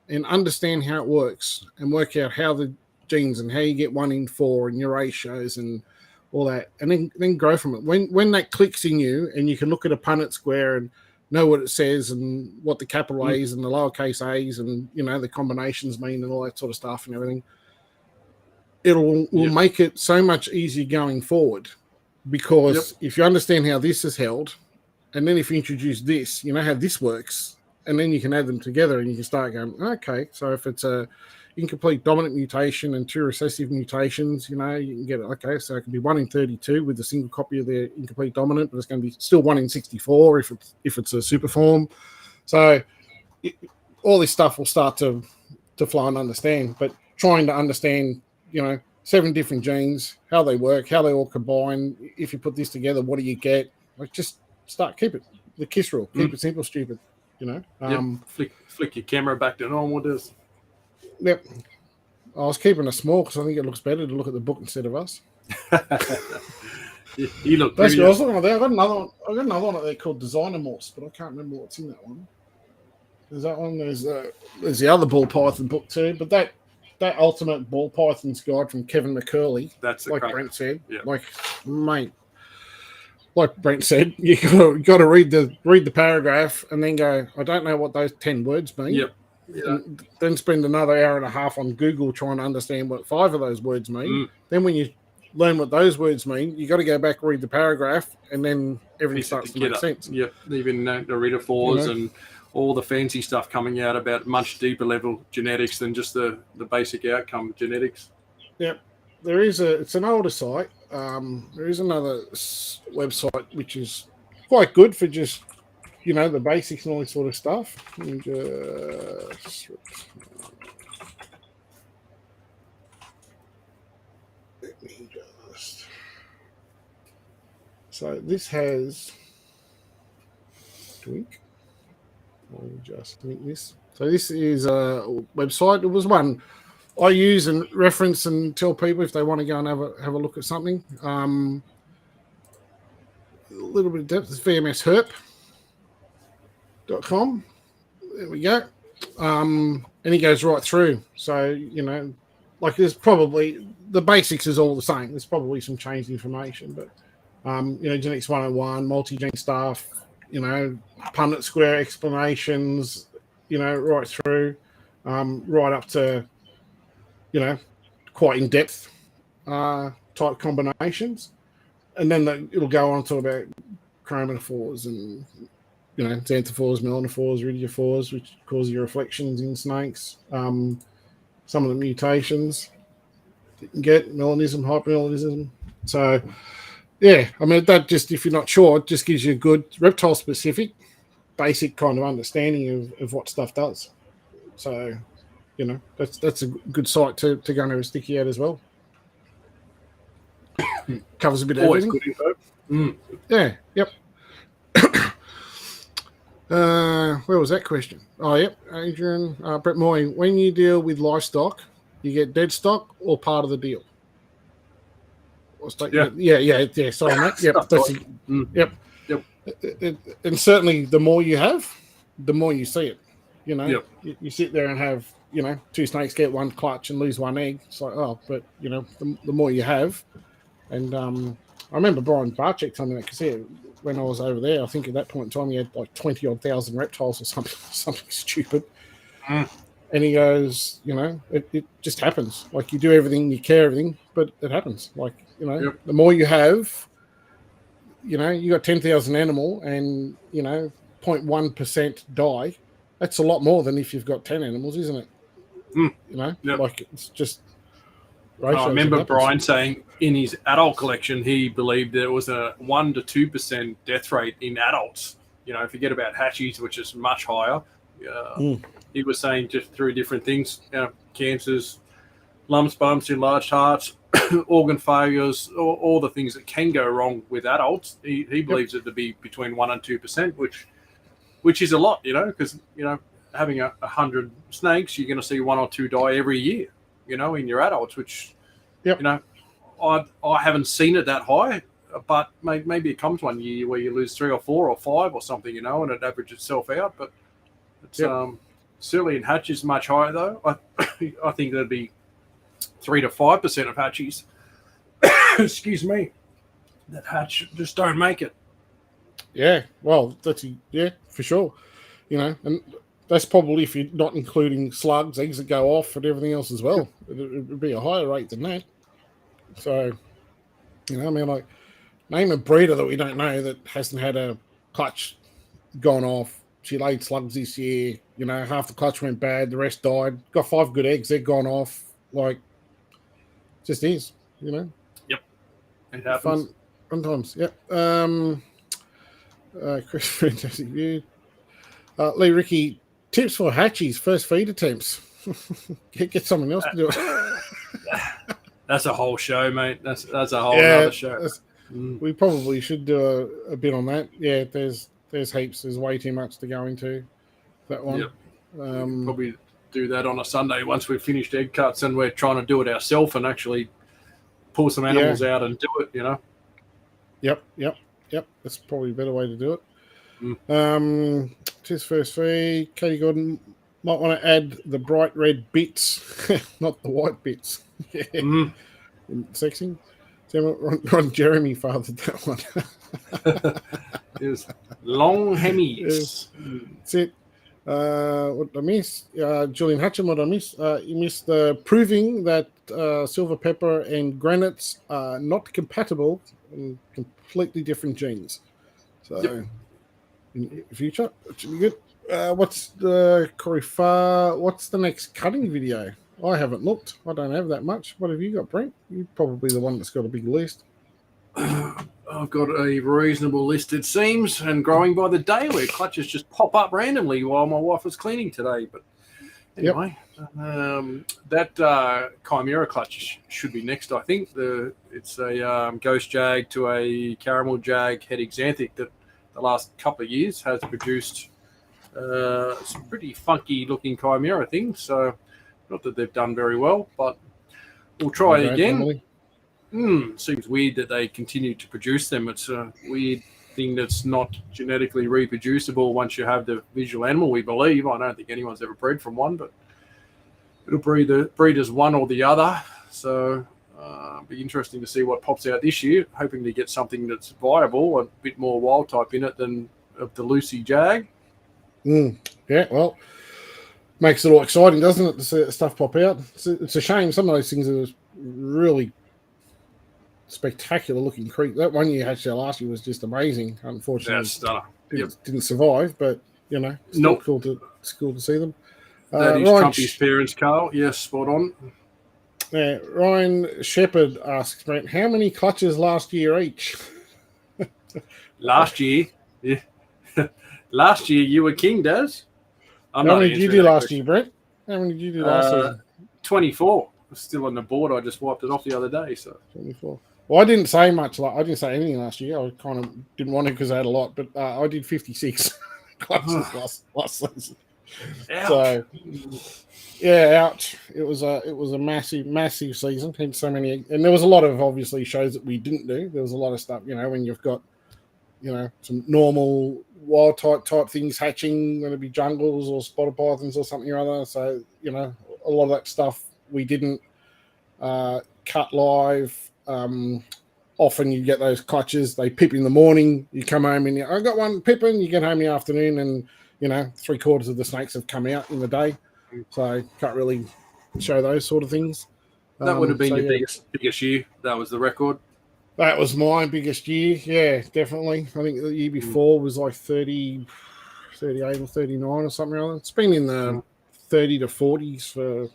and understand how it works and work out how the genes and how you get 1 in 4 and your ratios and all that, and then grow from it. When that clicks in you and you can look at a Punnett square and know what it says and what the capital A's and the lowercase a's and the combinations mean and all that sort of stuff and everything, will make it so much easier going forward, because if you understand how this is held, and then if you introduce this, how this works, and then you can add them together and you can start going, okay, so if it's a incomplete dominant mutation and 2 recessive mutations, you can get it. Okay, so it can be 1 in 32 with a single copy of the incomplete dominant, but it's going to be still 1 in 64 if it's a super form. So all this stuff will start to flow and understand, but trying to understand 7 different genes, how they work, how they all combine. If you put this together, what do you get? Just keep it. The KISS rule. Keep it simple, stupid. Flick your camera back to normal. Yep. I was keeping it small because I think it looks better to look at the book instead of us. You look. That's what I was looking at there. I got another one out there called Designer Morse, but I can't remember what's in that one. There's that one. There's the other ball python book too, but that ultimate ball python's guide from Kevin McCurley. That's like Brent said. Yep. Like Brent said, you got to read the paragraph and then go, I don't know what those 10 words mean. Yep. And then spend another hour and a half on Google trying to understand what 5 of those words mean. Then when you learn what those words mean, you got to go back, read the paragraph, and then everything starts to make sense. Yep. Even the Naritaphores and all the fancy stuff coming out about much deeper level genetics than just the basic outcome genetics. Yep. It's an older site. There is another website which is quite good for just the basics and all this sort of stuff. So this has tweak. Let me just link this. So this is a website. It was one I use and reference and tell people if they want to go and have a look at something. A little bit of depth. It's vmsherp.com. There we go. And he goes right through. So, there's probably the basics is all the same. There's probably some changed information, but genetics 101, multi-gene stuff, Punnett square explanations, right through, right up to quite in-depth type combinations. And then it'll go on to about chromatophores and, xanthophores, melanophores, iridophores, which cause your reflections in snakes. Some of the mutations that you can get, melanism, hypermelanism. So, yeah, I mean, that just, if you're not sure, it just gives you a good reptile-specific, basic kind of understanding of what stuff does. So, that's a good site to go and have a sticky at as well. Covers a bit of Always everything. Good info. Yeah, yep. Where was that question? Oh, yep, Adrian. Brett Moy, when you deal with livestock, you get dead stock or part of the deal? Yeah. Sorry, mate. Yep, yep. And certainly, the more you have, the more you see it. You sit there and have 2 snakes get 1 clutch and lose 1 egg. It's like, but the more you have, and I remember Brian Barczyk telling me that because when I was over there, I think at that point in time he had like 20,000 reptiles or something stupid. Mm. And he goes, it just happens. Like you do everything, you care everything, but it happens. Like, the more you have, you got 10,000 animal and, 0.1% die. That's a lot more than if you've got 10 animals, isn't it? Yep. Like it's just. I remember Brian saying in his adult collection, he believed there was a 1 to 2% death rate in adults. Forget about hatchies, which is much higher. He was saying just through different things, cancers, lumps, bumps, enlarged hearts, organ failures, all the things that can go wrong with adults. He believes it to be between 1 and 2%, which is a lot, because, having 100 snakes, you're going to see 1 or 2 die every year, in your adults, which, I haven't seen it that high, but maybe it comes one year where you lose 3 or 4 or 5 or something, and it averages itself out. But it's certainly in hatches much higher, though. I think there'd be 3 to 5% of hatchies, excuse me, that hatch just don't make it. Yeah, well, that's for sure. And that's probably if you're not including slugs, eggs that go off, and everything else as well. It would be a higher rate than that. So, like, name a breeder that we don't know that hasn't had a clutch gone off. She laid slugs this year. Half the clutch went bad, the rest died. Got 5 good eggs, they're gone off. Like, just is, Yep, it happens. Fun times. Yep. Chris, fantastic view. Lee Ricky, tips for hatchies, first feed attempts. Get someone else to do it. That's a whole show, mate. That's a whole other show. We probably should do a bit on that. Yeah, there's heaps. There's way too much to go into that one. Yep. Probably do that on a Sunday once we've finished egg cuts and we're trying to do it ourselves and actually pull some animals out and do it, Yep. That's probably a better way to do it. Just first feed. Katie Gordon might want to add the bright red bits, not the white bits. Sexy. Ron Jeremy fathered that one. It was long hemis. That's it. What I miss? Julian Hutchin, what I miss? You missed proving that silver pepper and granites are not compatible and completely different genes. So in the future, it should be good. What's the Corey Farr? What's the next cutting video? I haven't looked. I don't have that much. What have you got, Brent? You're probably the one that's got a big list. I've got a reasonable list, it seems, and growing by the day where clutches just pop up randomly while my wife was cleaning today. But anyway, that Chimera clutch should be next, I think. It's a Ghost Jag to a Caramel Jag head Xanthic that the last couple of years has produced some pretty funky looking Chimera things. So not that they've done very well, but we'll try again. Seems weird that they continue to produce them. It's a weird thing that's not genetically reproducible once you have the visual animal, we believe. I don't think anyone's ever bred from one, but it'll breed as one or the other. So it'll be interesting to see what pops out this year, hoping to get something that's viable, a bit more wild type in it than of the Lucy Jag. Yeah, well, makes it all exciting, doesn't it, to see that stuff pop out? It's a shame some of those things are really spectacular looking creek. That one you hatched out last year was just amazing. Unfortunately, didn't survive, but still cool to see them. That is Trumpy's parents, Carl. Yes, spot on. Ryan Shepherd asks, Brent, how many clutches last year each? Last year, yeah. Last year you were king, Daz. How many did you do last year, Brent? How many did you do last season? 24. Still on the board. I just wiped it off the other day. So 24. Well, I didn't say much. I didn't say anything last year. I kind of didn't want to because I had a lot, but I did 56 clutches last season. Ouch. So yeah, ouch. It was a massive season. Had so many, and there was a lot of obviously shows that we didn't do. There was a lot of stuff, when you've got some normal wild type things hatching, going to be jungles or spotted pythons or something or other. So a lot of that stuff we didn't cut live. often you get those clutches. They pip in the morning. You come home and I got one pipping. You get home in the afternoon, and 3/4 of the snakes have come out in the day. So can't really show those sort of things. That would have been your biggest year. That was the record. That was my biggest year. Yeah, definitely. I think the year before was like 30, 38 or 39 or something like that. It's been in the 30 to 40s for,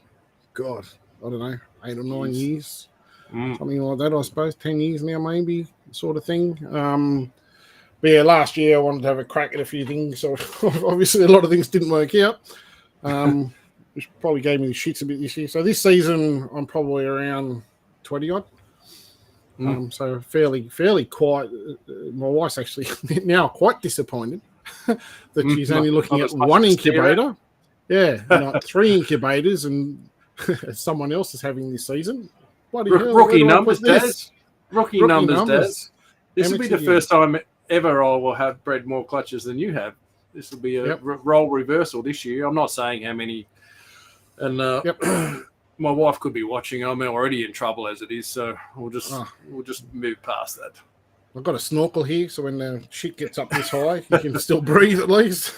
God, I don't know, 8 or 9 years. Something like that, I suppose. 10 years now, maybe, sort of thing. But yeah, last year I wanted to have a crack at a few things. So obviously a lot of things didn't work out. Which probably gave me the shits a bit this year. So this season I'm probably around 20 odd. So fairly quiet. My wife's actually now quite disappointed that she's only looking at one incubator. Yeah, not 3 incubators, and someone else is having this season. Bloody hell, rookie numbers, Daz. Rookie numbers, Daz. This will be the first time ever I will have bred more clutches than you have. This will be a role reversal this year. I'm not saying how many. And my wife could be watching. I'm already in trouble as it is, so we'll just move past that. I've got a snorkel here, so when the shit gets up this high, you can still breathe at least.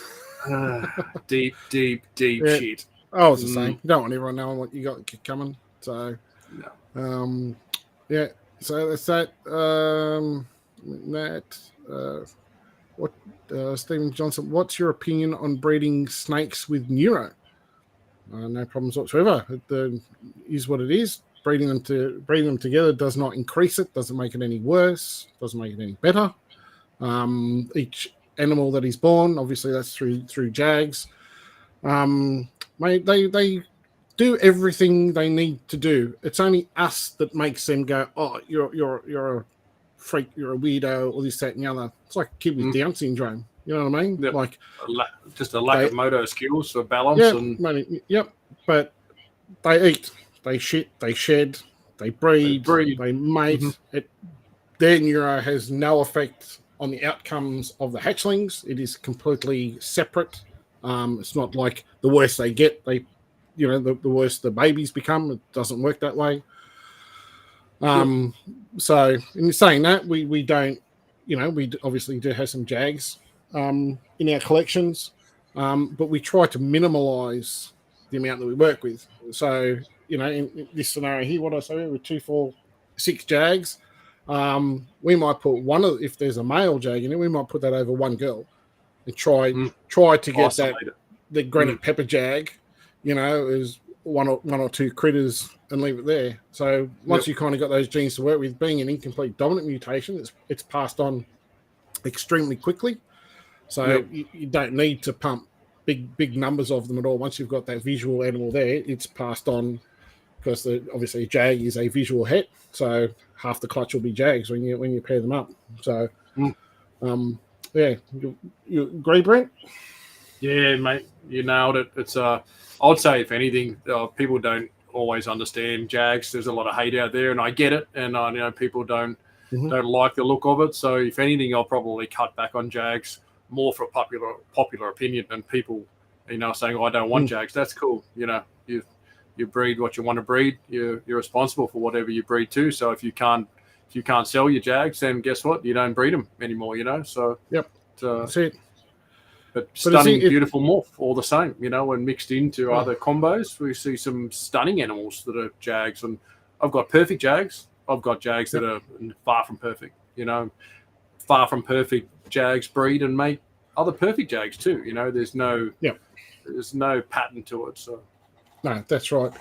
Deep shit. Oh, it's the same. You don't want everyone knowing what you got coming. So, so that's that. Stephen Johnson, what's your opinion on breeding snakes with neuro? No problems whatsoever. It is what it is. Breeding them together does not increase it, doesn't make it any worse, doesn't make it any better. Each animal that is born, obviously that's through JAGs. They do everything they need to do. It's only us that makes them go, oh, you're a freak, you're a weirdo, or this, that, and the other. It's like a kid with Down syndrome. You know what I mean? Yep. Like just a lack of motor skills or balance. But they eat, they shit, they shed, they breed, they mate. Their neuro has no effect on the outcomes of the hatchlings. It is completely separate. It's not like the worse they get, the worse the babies become. It doesn't work that way. So in saying that, we don't, we obviously do have some JAGs in our collections, but we try to minimalize the amount that we work with. So, in this scenario here, what I say, with 2, 4, 6 JAGs, we might put if there's a male JAG in it, we might put that over one girl and try to get the granite pepper JAG, is one or 2 critters and leave it there. So once you kind of got those genes to work with, being an incomplete dominant mutation, it's passed on extremely quickly. So you don't need to pump big numbers of them at all. Once you've got that visual animal there, it's passed on, because obviously JAG is a visual het, so half the clutch will be JAGs when you pair them up. So, you agree, Brent? Yeah, mate, you nailed it. It's I'd say, if anything, people don't always understand JAGs. There's a lot of hate out there, and I get it. And people don't like the look of it. So if anything, I'll probably cut back on JAGs more for popular opinion, and people, saying, oh, I don't want JAGs. That's cool. You breed what you want to breed. You're responsible for whatever you breed too. So if you can't sell your JAGs, then guess what? You don't breed them anymore. So that's it. But stunning, beautiful morph, all the same. When mixed into other combos, we see some stunning animals that are JAGs. And I've got perfect JAGs. I've got JAGs that are far from perfect. Far from perfect JAGs breed and make other perfect JAGs too. There's no pattern to it. So no, that's right.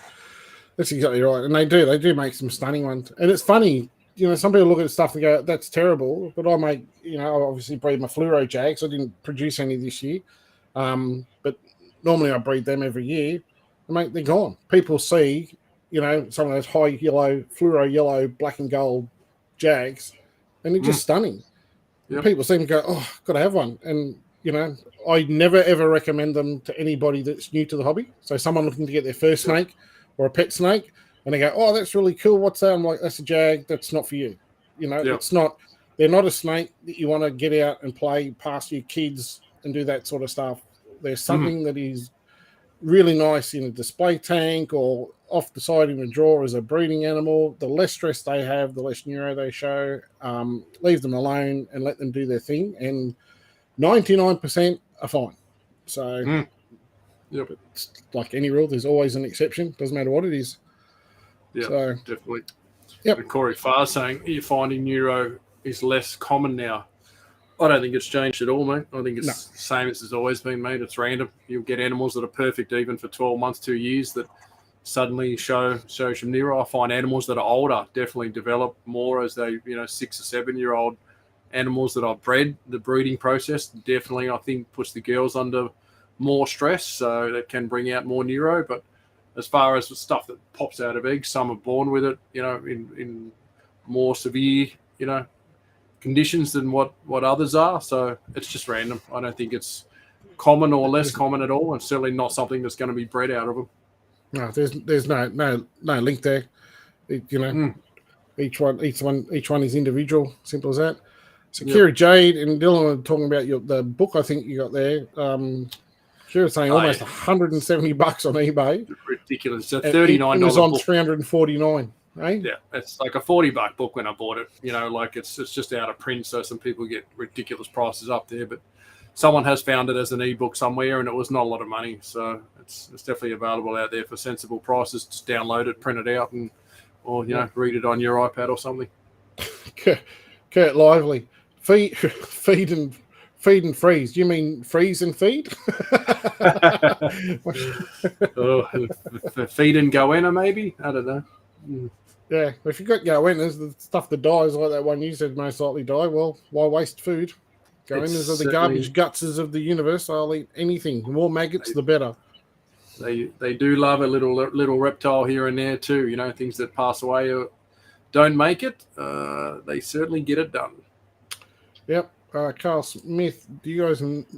That's exactly right. And they do make some stunning ones. And it's funny, some people look at stuff and go, that's terrible. But I make, I obviously breed my fluoro JAGs. I didn't produce any this year. But normally I breed them every year. And mate, they're gone. People see, some of those high yellow, fluoro yellow, black and gold JAGs, and they're just stunning. Yep. People seem to go, oh, got to have one. And, I never, ever recommend them to anybody that's new to the hobby. So someone looking to get their first snake or a pet snake, and they go, oh, that's really cool. What's that? I'm like, that's a JAG. That's not for you. It's not, they're not a snake that you want to get out and play past your kids and do that sort of stuff. There's something that is really nice in a display tank or off the side in a drawer as a breeding animal. The less stress they have, the less neuro they show. Leave them alone and let them do their thing, and 99% are fine. So, Yep. it's like any rule, there's always an exception. Doesn't matter what it is. Yeah, So, definitely. Yep. And Corey Farr saying you're finding neuro is less common now. I don't think it's changed at all, mate. I think it's the same as it's always been, mate. It's random. You'll get animals that are perfect even for 12 months, 2 years that suddenly show some neuro. I find animals that are older definitely develop more as they, 6 or 7 year old animals that I've bred. The breeding process definitely, I think, puts the girls under more stress, so that can bring out more neuro. But as far as the stuff that pops out of eggs, some are born with it, in more severe, conditions than what others are. So it's just random. I don't think it's common or less common at all, and certainly not something that's going to be bred out of them. No, there's no link there. Each one is individual. Simple as that. So Kira Jade and Dylan were talking about the book. I think you got there. She was saying almost $170 on eBay. Ridiculous. It's a $39 Amazon book. $349. Eh? Yeah, it's like a $40 book when I bought it. Like it's just out of print, so some people get ridiculous prices up there. But someone has found it as an ebook somewhere, and it was not a lot of money. So it's definitely available out there for sensible prices. Just download it, print it out, or read it on your iPad or something. Kurt Lively, feed and freeze. Do you mean freeze and feed? Feed and goanna, maybe? I don't know. Yeah, if you've got goannas, the stuff that dies, like that one you said most likely die, well, why waste food? Goannas are the garbage gutses of the universe. I'll eat anything. The more maggots, the better. They do love a little reptile here and there too. Things that pass away or don't make it. They certainly get it done. Yep. Carl Smith, do you guys come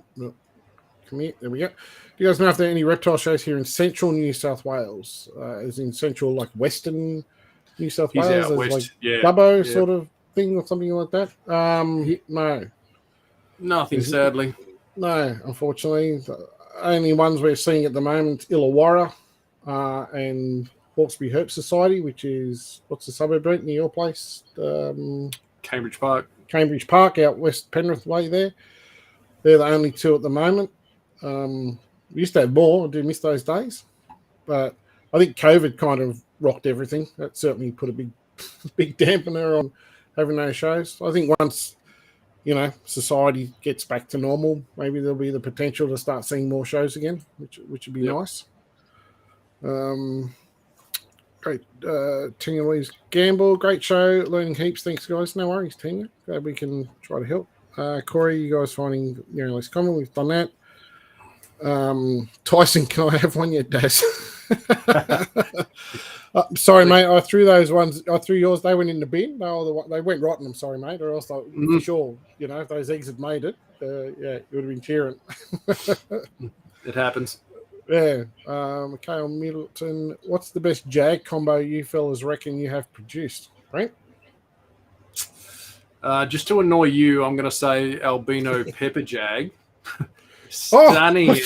here? There we go. Do you guys know if there are any reptile shows here in central New South Wales? As in central, like western New South Wales? Out west, like yeah. Dubbo sort of thing or something like that? No. Nothing, sadly. No, unfortunately. The only ones we're seeing at the moment, Illawarra and Hawkesbury Herp Society, which is, what's the suburb, Brent, near your place? Cambridge Park. Cambridge Park, out West Penrith way there. They're the only two at the moment. We used to have more. I do miss those days. But I think COVID kind of rocked everything. That certainly put a big dampener on having those shows. I think once, society gets back to normal, maybe there'll be the potential to start seeing more shows again, which would be nice. Great. Tina Louise Gamble, great show. Learning heaps. Thanks, guys. No worries, Tina. Glad we can try to help. Corey, you guys finding less common. We've done that. Tyson, can I have one yet, Daz? Sorry, mate. I threw those ones. I threw yours. They went in the bin. They went rotten. I'm sorry, mate. Or else, for sure, if those eggs had made it, it would have been cheering. It happens. Yeah. Mikhail Middleton, what's the best Jag combo you fellas reckon you have produced? Brent? Just to annoy you, I'm going to say albino pepper jag. Stunning.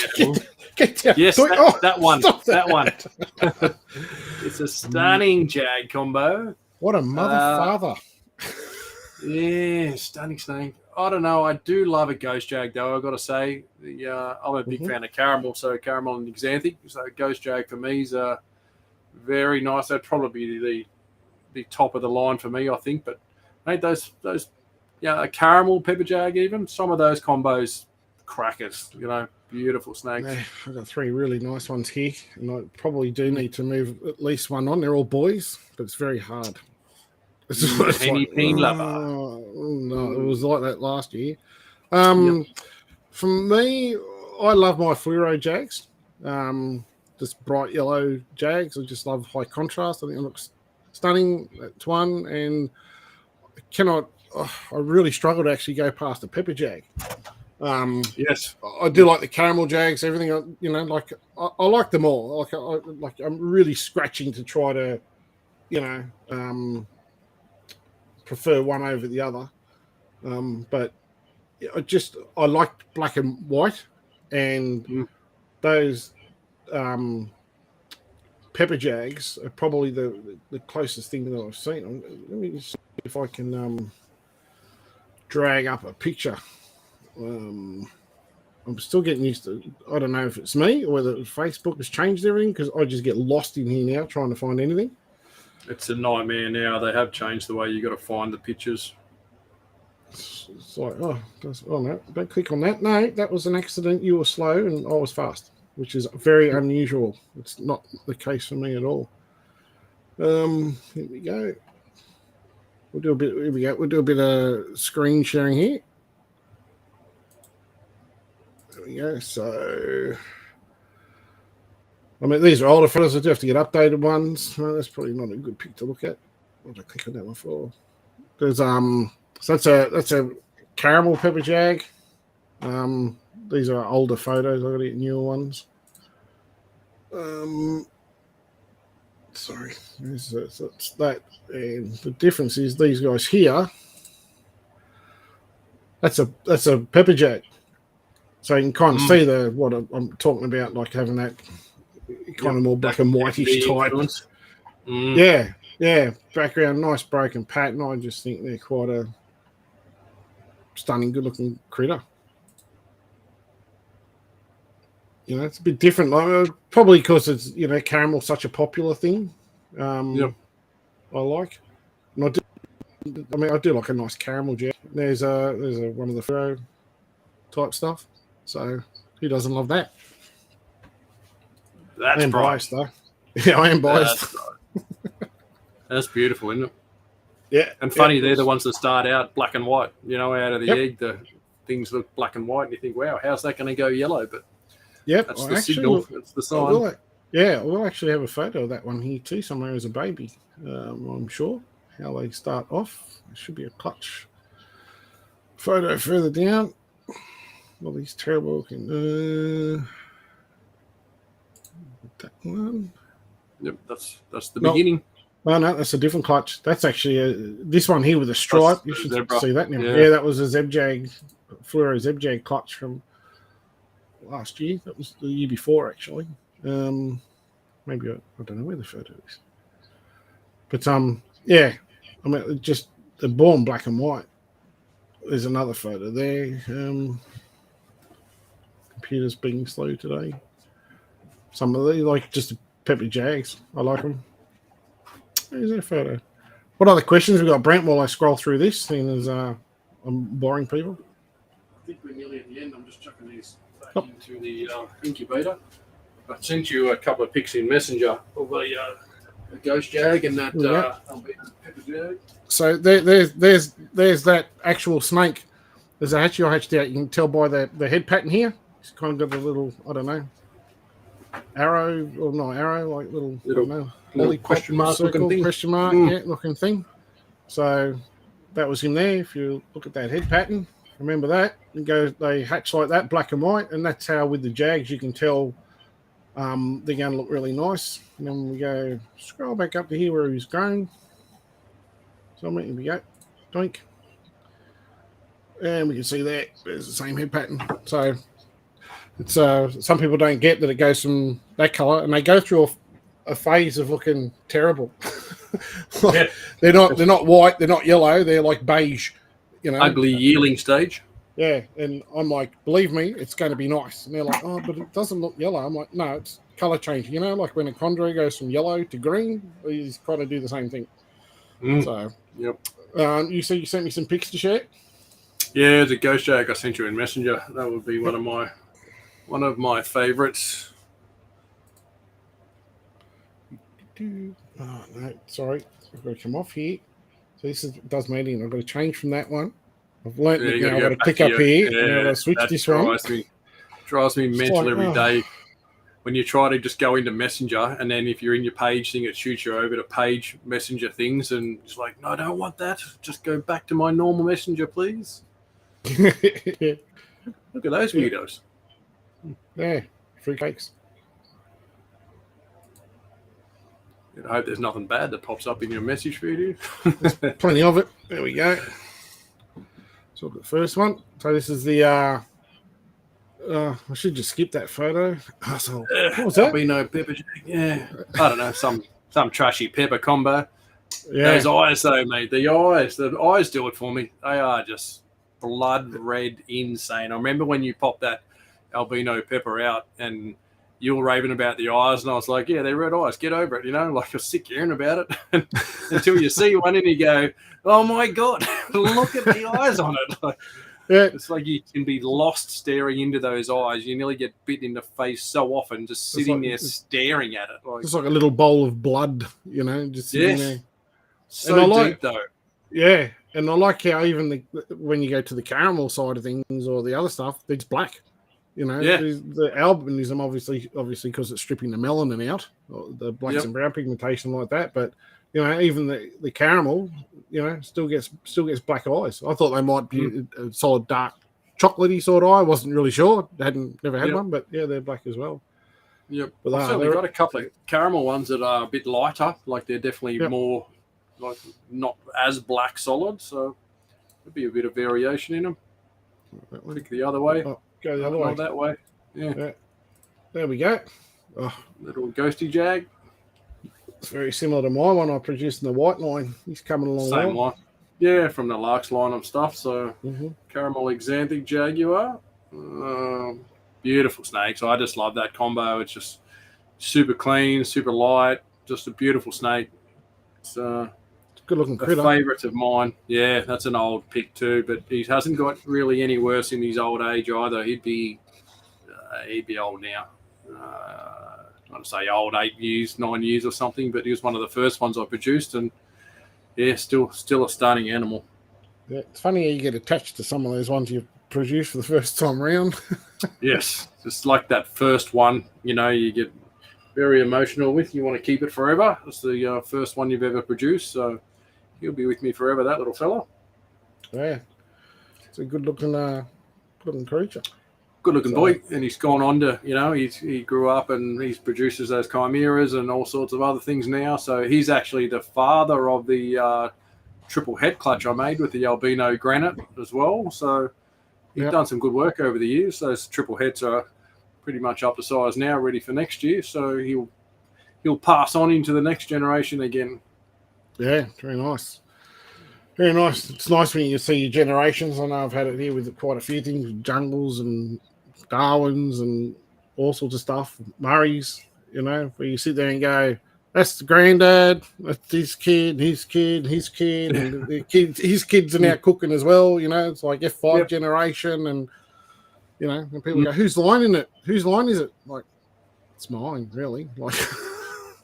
Get down. Yes, that one. That one. That. It's a stunning jag combo. What a mother father. Yeah, stunning snake. I don't know. I do love a ghost jag, though, I've got to say. I'm a big fan of caramel, so caramel and xanthic. So ghost jag for me is very nice. That'd probably be the top of the line for me, I think. But, mate, those caramel pepper jag even, some of those combos, crackers, beautiful snakes. Yeah, I've got 3 really nice ones here, and I probably do need to move at least one on. They're all boys, but it's very hard. Peen lover. No, it was like that last year. For me, I love my fluoro jags. Just bright yellow jags. I just love high contrast. I think it looks stunning. That's one. And I really struggle to actually go past a pepper jag. Yes, I do like the caramel jags. Everything, I like them all. I'm really scratching to try to, prefer one over the other. But I like black and white, and those pepper jags are probably the closest thing that I've seen. Let me just see if I can drag up a picture. I'm still getting used to. I don't know if it's me or whether Facebook has changed everything, because I just get lost in here now trying to find anything. It's a nightmare now. They have changed the way you got to find the pictures. It's like, oh no, don't click on that. No, that was an accident. You were slow and I was fast, which is very unusual. It's not the case for me at all. Here we go. We'll do a bit. Here we go. We'll do a bit of screen sharing here. There we go. So, I mean, these are older photos. I do have to get updated ones. Well, that's probably not a good pic to look at. What did I click on that one for? There's So that's a caramel pepper jag. These are older photos. I've got to get newer ones. Sorry, that's that. And the difference is these guys here. That's a pepper jag. So you can kind of see what I'm talking about, like having that kind of more black and whitish type. Yeah, background, nice broken pattern. I just think they're quite a stunning, good-looking critter. You know, it's a bit different. Probably because it's, caramel's such a popular thing. I like. And I do like a nice caramel jet. There's a one of the Furrow type stuff. So who doesn't love that? That's I am biased, though. Yeah, I am biased. That's beautiful, isn't it? Yeah. And funny, they're the ones that start out black and white. Out of the egg, the things look black and white, and you think, wow, how's that going to go yellow? But that's the signal. It's the sign. We'll actually have a photo of that one here too, somewhere as a baby. I'm sure how they start off. There should be a clutch photo further down. All these terrible looking. That one. Yep, that's the beginning. Oh, no, that's a different clutch. That's actually this one here with a stripe. You should see that now. Yeah, that was a Zebjag, Fluoro Zebjag clutch from last year. That was the year before, actually. Maybe I don't know where the photo is. But, just they're born black and white. There's another photo there. Computer's being slow today. Some of these, like just the pepper jags. I like them. There's a photo. What other questions we got, Brent, while I scroll through this, seeing as I'm boring people? I think we're nearly at the end. I'm just chucking these back into the incubator. I sent you a couple of pics in Messenger of a ghost jag and that pepper jag. So there's that actual snake. There's a hatchy I hatched out. You can tell by the head pattern here. It's kind of got a little, I don't know, arrow or not arrow, like little I don't know. Little question mark looking thing. Question mark, looking thing. So that was him there. If you look at that head pattern, remember that. They hatch like that, black and white, and that's how with the jags you can tell they're going to look really nice. And then we go scroll back up to here where he's grown. So here we go, doink, and we can see that there's the same head pattern. So it's some people don't get that it goes from that color, and they go through a phase of looking terrible. They're not white, they're not yellow, they're like beige, ugly yearling stage. Yeah, and I'm like, believe me, it's going to be nice. And they're like, oh, but it doesn't look yellow. I'm like, no, it's color changing. Like when a chondro goes from yellow to green, he's trying to do the same thing. So, yep. You said you sent me some pics to share. Yeah, the ghost jag I sent you in Messenger. That would be one of my favorites. Oh no, sorry, I've got to come off here. So this does my editing. I've got to change from that one. I've learnt that now. I've got to click up here. And I've got to switch this one. Drives me mental every day when you try to just go into Messenger, and then if you're in your page thing, it shoots you over to page Messenger things, and it's like, no, I don't want that. Just go back to my normal Messenger, please. Look at those weirdos. Yeah, free cakes. I hope there's nothing bad that pops up in your message feed. There's plenty of it. There we go. So the first one. So this is the I should just skip that photo. So, what was that? Albino pepper jag. Yeah, I don't know, some trashy pepper combo. Yeah, Those eyes, though, mate. The eyes do it for me. They are just blood red, insane. I remember when you popped that albino pepper out, and you were raving about the eyes, and I was like, "Yeah, they're red eyes. Get over it." You know, like you're sick hearing about it until you see one, and you go, "Oh my god, look at the eyes on it!" Like, yeah. it's like you can be lost staring into those eyes. You nearly get bit in the face so often, just sitting there staring at it. It's like a little bowl of blood, you know, just sitting there. So deep, though. Yeah, and I like how even when you go to the caramel side of things or the other stuff, it's black. You know, the albinism obviously because it's stripping the melanin out, or the blacks and brown pigmentation like that. But you know, even the caramel, you know, still gets black eyes. I thought they might be a solid dark chocolatey sort of eye. I wasn't really sure. Never had one, but yeah, they're black as well. Yep. But I've certainly got a couple of caramel ones that are a bit lighter. Like they're definitely more like not as black solid. So there'd be a bit of variation in them. Click the other way. Oh, go the other way. That way. Yeah. There we go. Oh, little ghosty jag. It's very similar to my one I produced in the white line. He's coming along Same well. line. Yeah, from the Lark's line of stuff. So caramel xanthic jaguar. Beautiful snakes. I just love that combo. It's just super clean, super light. Just a beautiful snake. It's a good looking critter. Favourite of mine. Yeah, that's an old pick too, but he hasn't got really any worse in his old age either. He'd be old now. I want to say old 8 years, 9 years or something, but he was one of the first ones I produced, and yeah, still a stunning animal. Yeah, it's funny how you get attached to some of those ones you've produced for the first time around. Yes, just like that first one, you know, you get very emotional with. You want to keep it forever. It's the first one you've ever produced, so he'll be with me forever, that little fella. Yeah, it's a good-looking creature. Good-looking boy, and he's gone on to, you know, he grew up and he produces those chimeras and all sorts of other things now. So he's actually the father of the triple head clutch I made with the albino granite as well. So he's done some good work over the years. Those triple heads are pretty much up to size now, ready for next year. So he'll pass on into the next generation again. Yeah, very nice. Very nice. It's nice when you see your generations. I know I've had it here with quite a few things, jungles and Darwins and all sorts of stuff, Murrays, you know, where you sit there and go, that's the granddad, that's his kid, his kid, his kid, and his kids are now cooking as well, you know, it's like F5 generation, and, you know, and people go, whose line in it? Whose line is it? Like, it's mine, really. Like,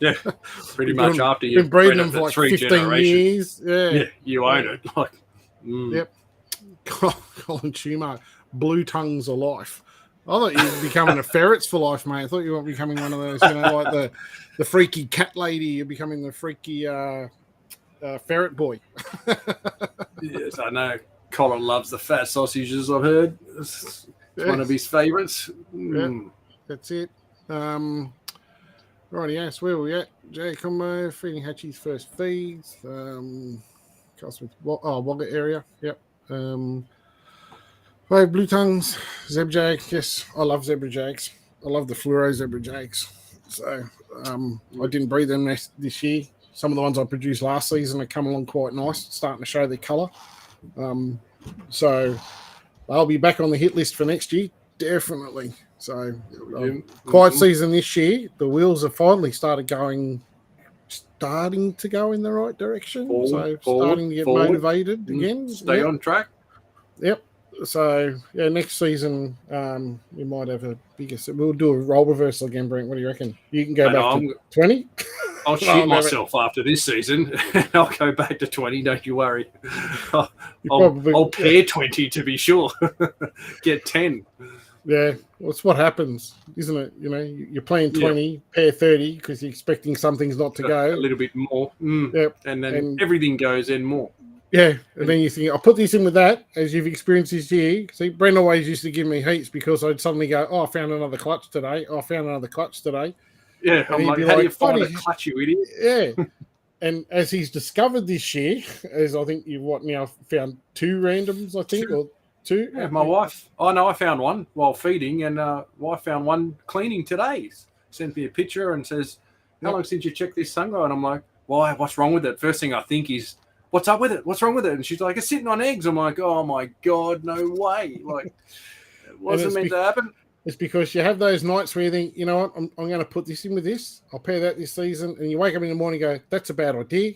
yeah, pretty much after you've been breeding them for like 15 years. Yeah, you own it. Like, Yep. Colin Schumacher, blue tongues of life. I thought you were becoming a ferrets for life, mate. I thought you were becoming one of those, you know, like the freaky cat lady. You're becoming the freaky ferret boy. Yes, I know. Colin loves the fat sausages, I've heard. It's one of his favourites. Yeah, that's it. Righty, yes, where are we at? J Combo, feeding Hatchie's first feeds. Wagga area. Yep. Blue tongues, zebra jag. Yes, I love zebra jags. I love the fluoro zebra jags. So I didn't breed them this year. Some of the ones I produced last season have come along quite nice, starting to show their colour. So they'll be back on the hit list for next year, definitely. So quiet season this year, the wheels have finally starting to go in the right direction. Starting to get motivated again. Stay on track. Yep. So yeah, next season we might have a bigger. We'll do a role reversal again, Brent. What do you reckon? You can go back to 20. I'll shoot myself after this season. I'll go back to 20. Don't you worry. I'll pair 20 to be sure. Get 10. Yeah, well, it's what happens, isn't it? You know, you're playing 20, pair 30 because you're expecting some things not to go. A little bit more. Yep. And then everything goes in more. Yeah, and then you think, I'll put this in with that, as you've experienced this year. See, Brent always used to give me heaps because I'd suddenly go, I found another clutch today. Yeah, I'm like, how do you find a clutch, you idiot? Yeah. And as he's discovered this year, as I think you've now found 2 randoms, I think, or 2? Yeah, my wife. Oh no, I found one while feeding, and wife found one cleaning today. Sent me a picture and says, "How long since you checked this sungrow?" And I'm like, "Why? What's wrong with it?" First thing I think is, "What's up with it? What's wrong with it?" And she's like, "It's sitting on eggs." I'm like, "Oh my god, no way!" Like, it wasn't meant to happen. It's because you have those nights where you think, you know what, I'm going to put this in with this. I'll pair that this season. And you wake up in the morning and go, that's a bad idea.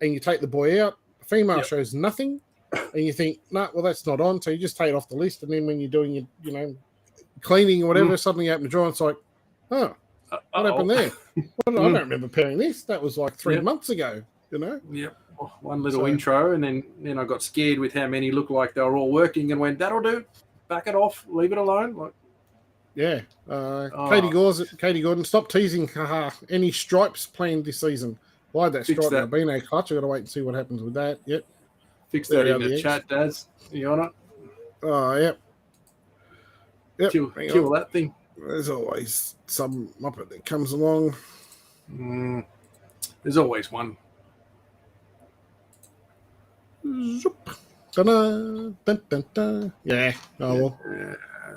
And you take the boy out. The female shows nothing. And you think, no, well, that's not on. So you just take it off the list. And then when you're doing your, cleaning or whatever, suddenly you open the drawer and it's like, oh, what happened there? Well, I don't remember pairing this. That was like 3 months ago, Yep. One little intro. And then I got scared with how many looked like they were all working and went, that'll do. Back it off. Leave it alone. Like, yeah. Katie Gordon, stop teasing. Haha. Any stripes planned this season? Why that stripe albino clutch? I've got to wait and see what happens with that. Yep. Fix that in the chat, Daz. You on it? Oh, yep. Kill that thing. There's always some muppet that comes along. There's always one. Zoop. Dun, dun, dun, dun. Yeah. Oh, well.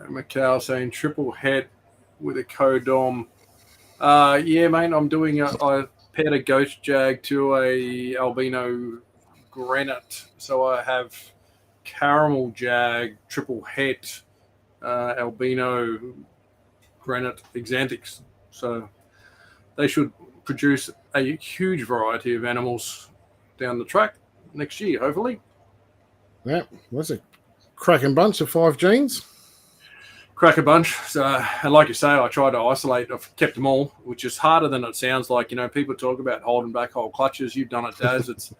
Macau saying triple head with a codom. Yeah, mate, I'm doing I paired a ghost jag to a albino granite. So I have caramel jag, triple head, albino granite exantics. So they should produce a huge variety of animals down the track next year, hopefully. Yeah, what's it? Cracking bunch of 5 genes. Crack a bunch. So, and like you say, I tried to isolate. I've kept them all, which is harder than it sounds like. People talk about holding back whole clutches. You've done it, Daz. It's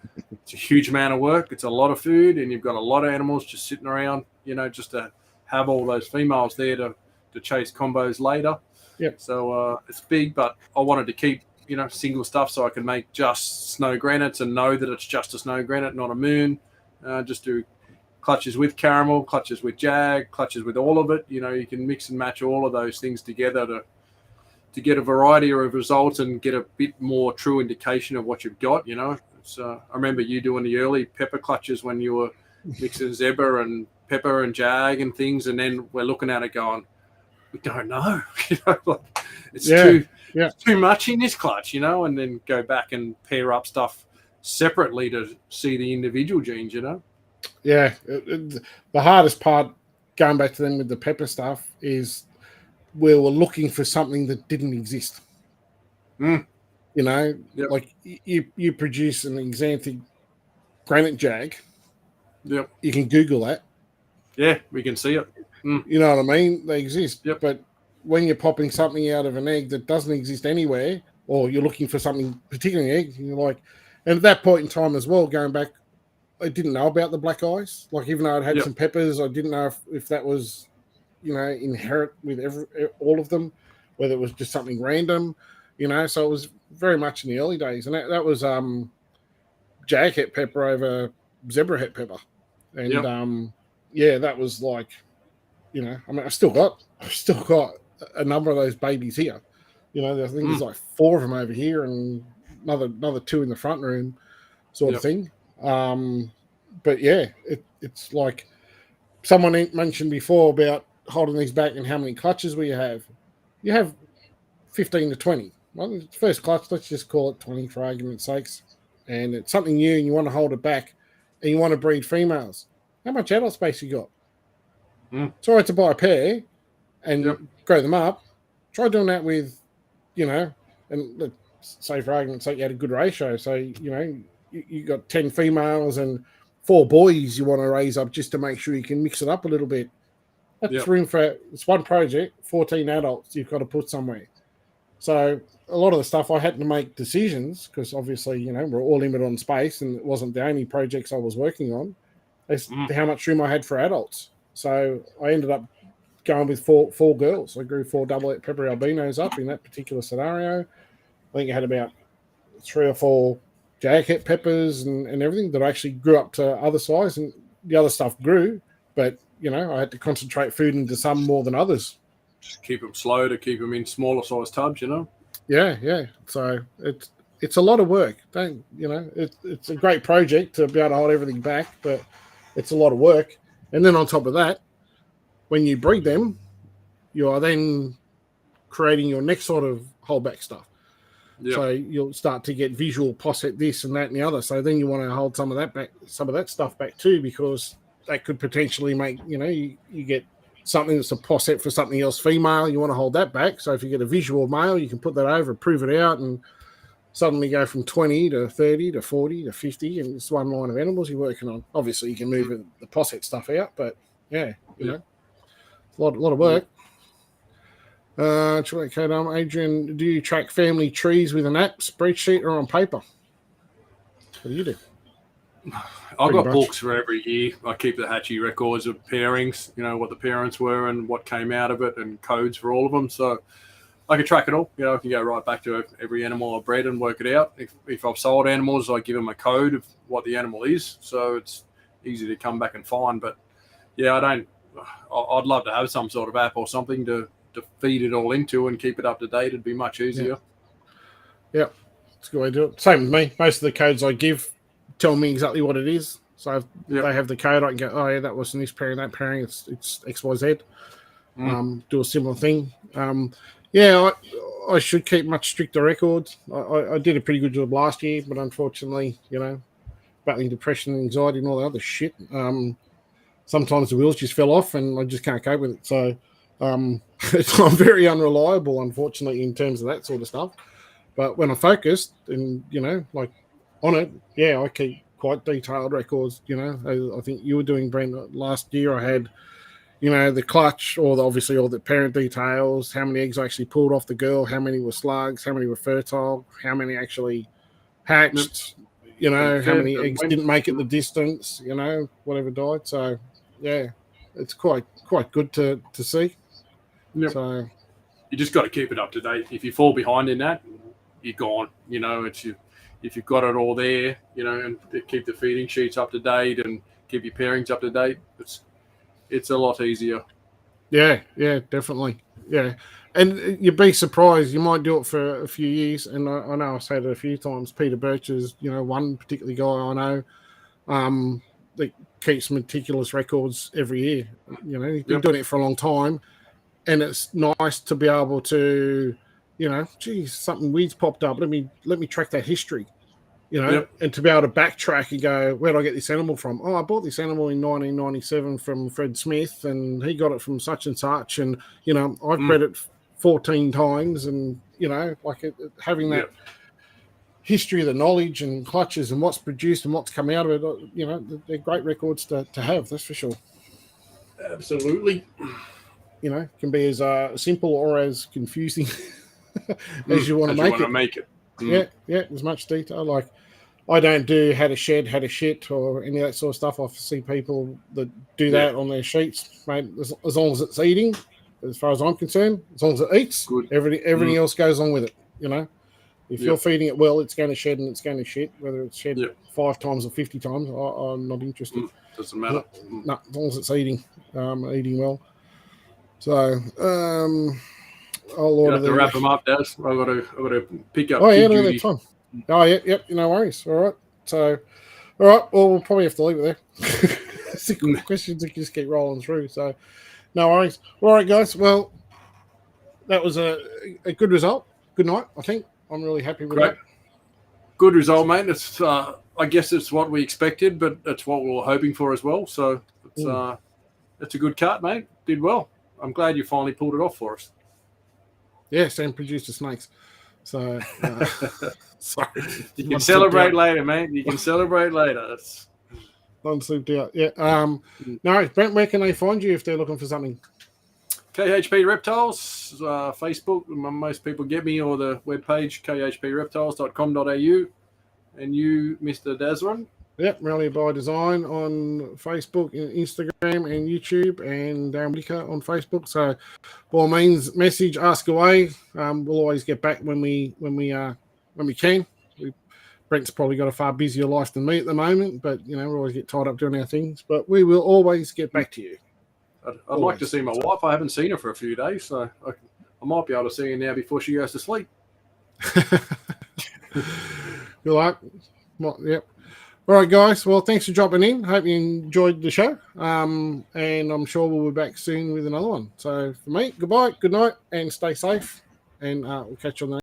a huge amount of work. It's a lot of food, and you've got a lot of animals just sitting around, just to have all those females there to chase combos later. Yep. So it's big, but I wanted to keep, single stuff so I can make just snow granites and know that it's just a snow granite, not a moon. Just do clutches with caramel, clutches with jag, clutches with all of it. You can mix and match all of those things together to get a variety of results and get a bit more true indication of what you've got. I remember you doing the early pepper clutches when you were mixing zebra and pepper and jag and things, and then we're looking at it going, we don't know. It's too much in this clutch, and then go back and pair up stuff separately to see the individual genes, Yeah, the hardest part, going back to them with the pepper stuff, is we were looking for something that didn't exist. Like you produce an exanthic granite jag. Yep. You can Google that. Yeah, we can see it. You know what I mean? They exist. Yep. But when you're popping something out of an egg that doesn't exist anywhere, or you're looking for something particularly egg, and you're like, and at that point in time as well, going back, I didn't know about the black eyes. Like, even though I'd had some peppers, I didn't know if that was, inherent with all of them, whether it was just something random, So it was very much in the early days, and that was jag het pepper over zebra het pepper, and that was like, I've still got a number of those babies here. I think there's like 4 of them over here, and another 2 in the front room, sort of thing. But yeah, it's like someone mentioned before about holding these back and how many clutches we have. You have 15 to 20. Well, first clutch, let's just call it 20 for argument's sakes. And it's something new and you want to hold it back and you want to breed females. How much adult space you got? It's all right to buy a pair and grow them up. Try doing that with, and let's say for argument's sake, you had a good ratio. So, you got 10 females and 4 boys you want to raise up just to make sure you can mix it up a little bit. That's room for, it's one project, 14 adults you've got to put somewhere. So a lot of the stuff I had to make decisions because obviously, we're all limited on space and it wasn't the only projects I was working on. It's how much room I had for adults. So I ended up going with four girls. I grew 4 double pepper albinos up in that particular scenario. I think I had about 3 or 4 jag het peppers and everything that actually grew up to other size, and the other stuff grew, but I had to concentrate food into some more than others. Just keep them slow to keep them in smaller size tubs, Yeah. So it's a lot of work. It's a great project to be able to hold everything back, but it's a lot of work. And then on top of that, when you breed them, you are then creating your next sort of holdback stuff. Yep. So you'll start to get visual posset this and that and the other. So then you want to hold some of that back, some of that stuff back too, because that could potentially make, you get something that's a posset for something else female. You want to hold that back. So if you get a visual male, you can put that over, prove it out, and suddenly go from 20 to 30 to 40 to 50, and it's one line of animals you're working on. Obviously, you can move the posset stuff out, but yeah, you know, it's a lot of work. Adrian, do you track family trees with an app, spreadsheet, or on paper? What do you do? I've got books for every year. I keep the hatchie records of pairings, what the parents were and what came out of it, and codes for all of them. So I can track it all. I can go right back to every animal I've bred and work it out. If I've sold animals, I give them a code of what the animal is, so it's easy to come back and find. But yeah, I'd love to have some sort of app or something to feed it all into and keep it up to date. It'd be much easier. Yeah, that's a good way to do it. Same with me. Most of the codes I give tell me exactly what it is. So if they have the code, I can go, oh yeah, that was in this pairing, that pairing, it's XYZ. Do a similar thing. I should keep much stricter records. I did a pretty good job last year, but unfortunately, battling depression and anxiety and all that other shit, sometimes the wheels just fell off and I just can't cope with it. So I'm very unreliable, unfortunately, in terms of that sort of stuff. But when I'm focused and, on it, I keep quite detailed records. I think you were doing, Brent, last year. I had, the clutch, or obviously all the parent details, how many eggs I actually pulled off the girl, how many were slugs, how many were fertile, how many actually hatched, how many eggs didn't make it the distance, whatever died. So, yeah, it's quite good to see. Yep. So you just got to keep it up to date. If you fall behind in that, you're gone. If you've got it all there, and keep the feeding sheets up to date and keep your pairings up to date, it's a lot easier. Yeah, definitely. Yeah. And you'd be surprised. You might do it for a few years. And I know I've said it a few times. Peter Birch is, one particular guy I know that keeps meticulous records every year. He's been doing it for a long time. And it's nice to be able to, something weird's popped up. Let me track that history. And to be able to backtrack and go, where did I get this animal from? Oh, I bought this animal in 1997 from Fred Smith, and he got it from such and such. And, I've bred it 14 times, and, having that history of the knowledge and clutches and what's produced and what's come out of it, they're great records to have, that's for sure. Absolutely. Can be as simple or as confusing as you want to make it. Yeah, as much detail. Like, I don't do had a shed, had a shit, or any of that sort of stuff. I see people that do that on their sheets, mate. As long as it's eating, as far as I'm concerned, as long as it eats, good. Everything else goes on with it. If you're feeding it well, it's going to shed and it's going to shit. Whether it's shed 5 times or 50 times, I'm not interested. Doesn't matter. No, as long as it's eating well. So, I'll have to wrap them up, Daz. I've got to pick up. Oh yeah, no, that's fine. Oh yeah, no worries. All right. So, all right. Well, we'll probably have to leave it there. Questions that just keep rolling through. So, no worries. All right, guys. Well, that was a good result. Good night. I think I'm really happy with that. Good result, mate. It's I guess it's what we expected, but it's what we were hoping for as well. So it's a good cut, mate. Did well. I'm glad you finally pulled it off for us. Yes, and produced the snakes. So, sorry. You can celebrate later, mate. You can celebrate later. Don't sleep out. Yeah. No, Brent, where can they find you if they're looking for something? KHP Reptiles, Facebook. Most people get me, or the webpage, khpreptiles.com.au. And you, Mr. Dazran? Yep, Rally by Design on Facebook, Instagram, and YouTube, and Darren Whitaker on Facebook. So, by all means, message, ask away. We'll always get back when we can. Brent's probably got a far busier life than me at the moment, but we always get tied up doing our things. But we will always get back to you. I'd like to see my wife. I haven't seen her for a few days, so I might be able to see her now before she goes to sleep. Good luck. Yep. All right, guys. Well, thanks for dropping in. Hope you enjoyed the show. And I'm sure we'll be back soon with another one. So for me, goodbye, good night, and stay safe. And we'll catch you on the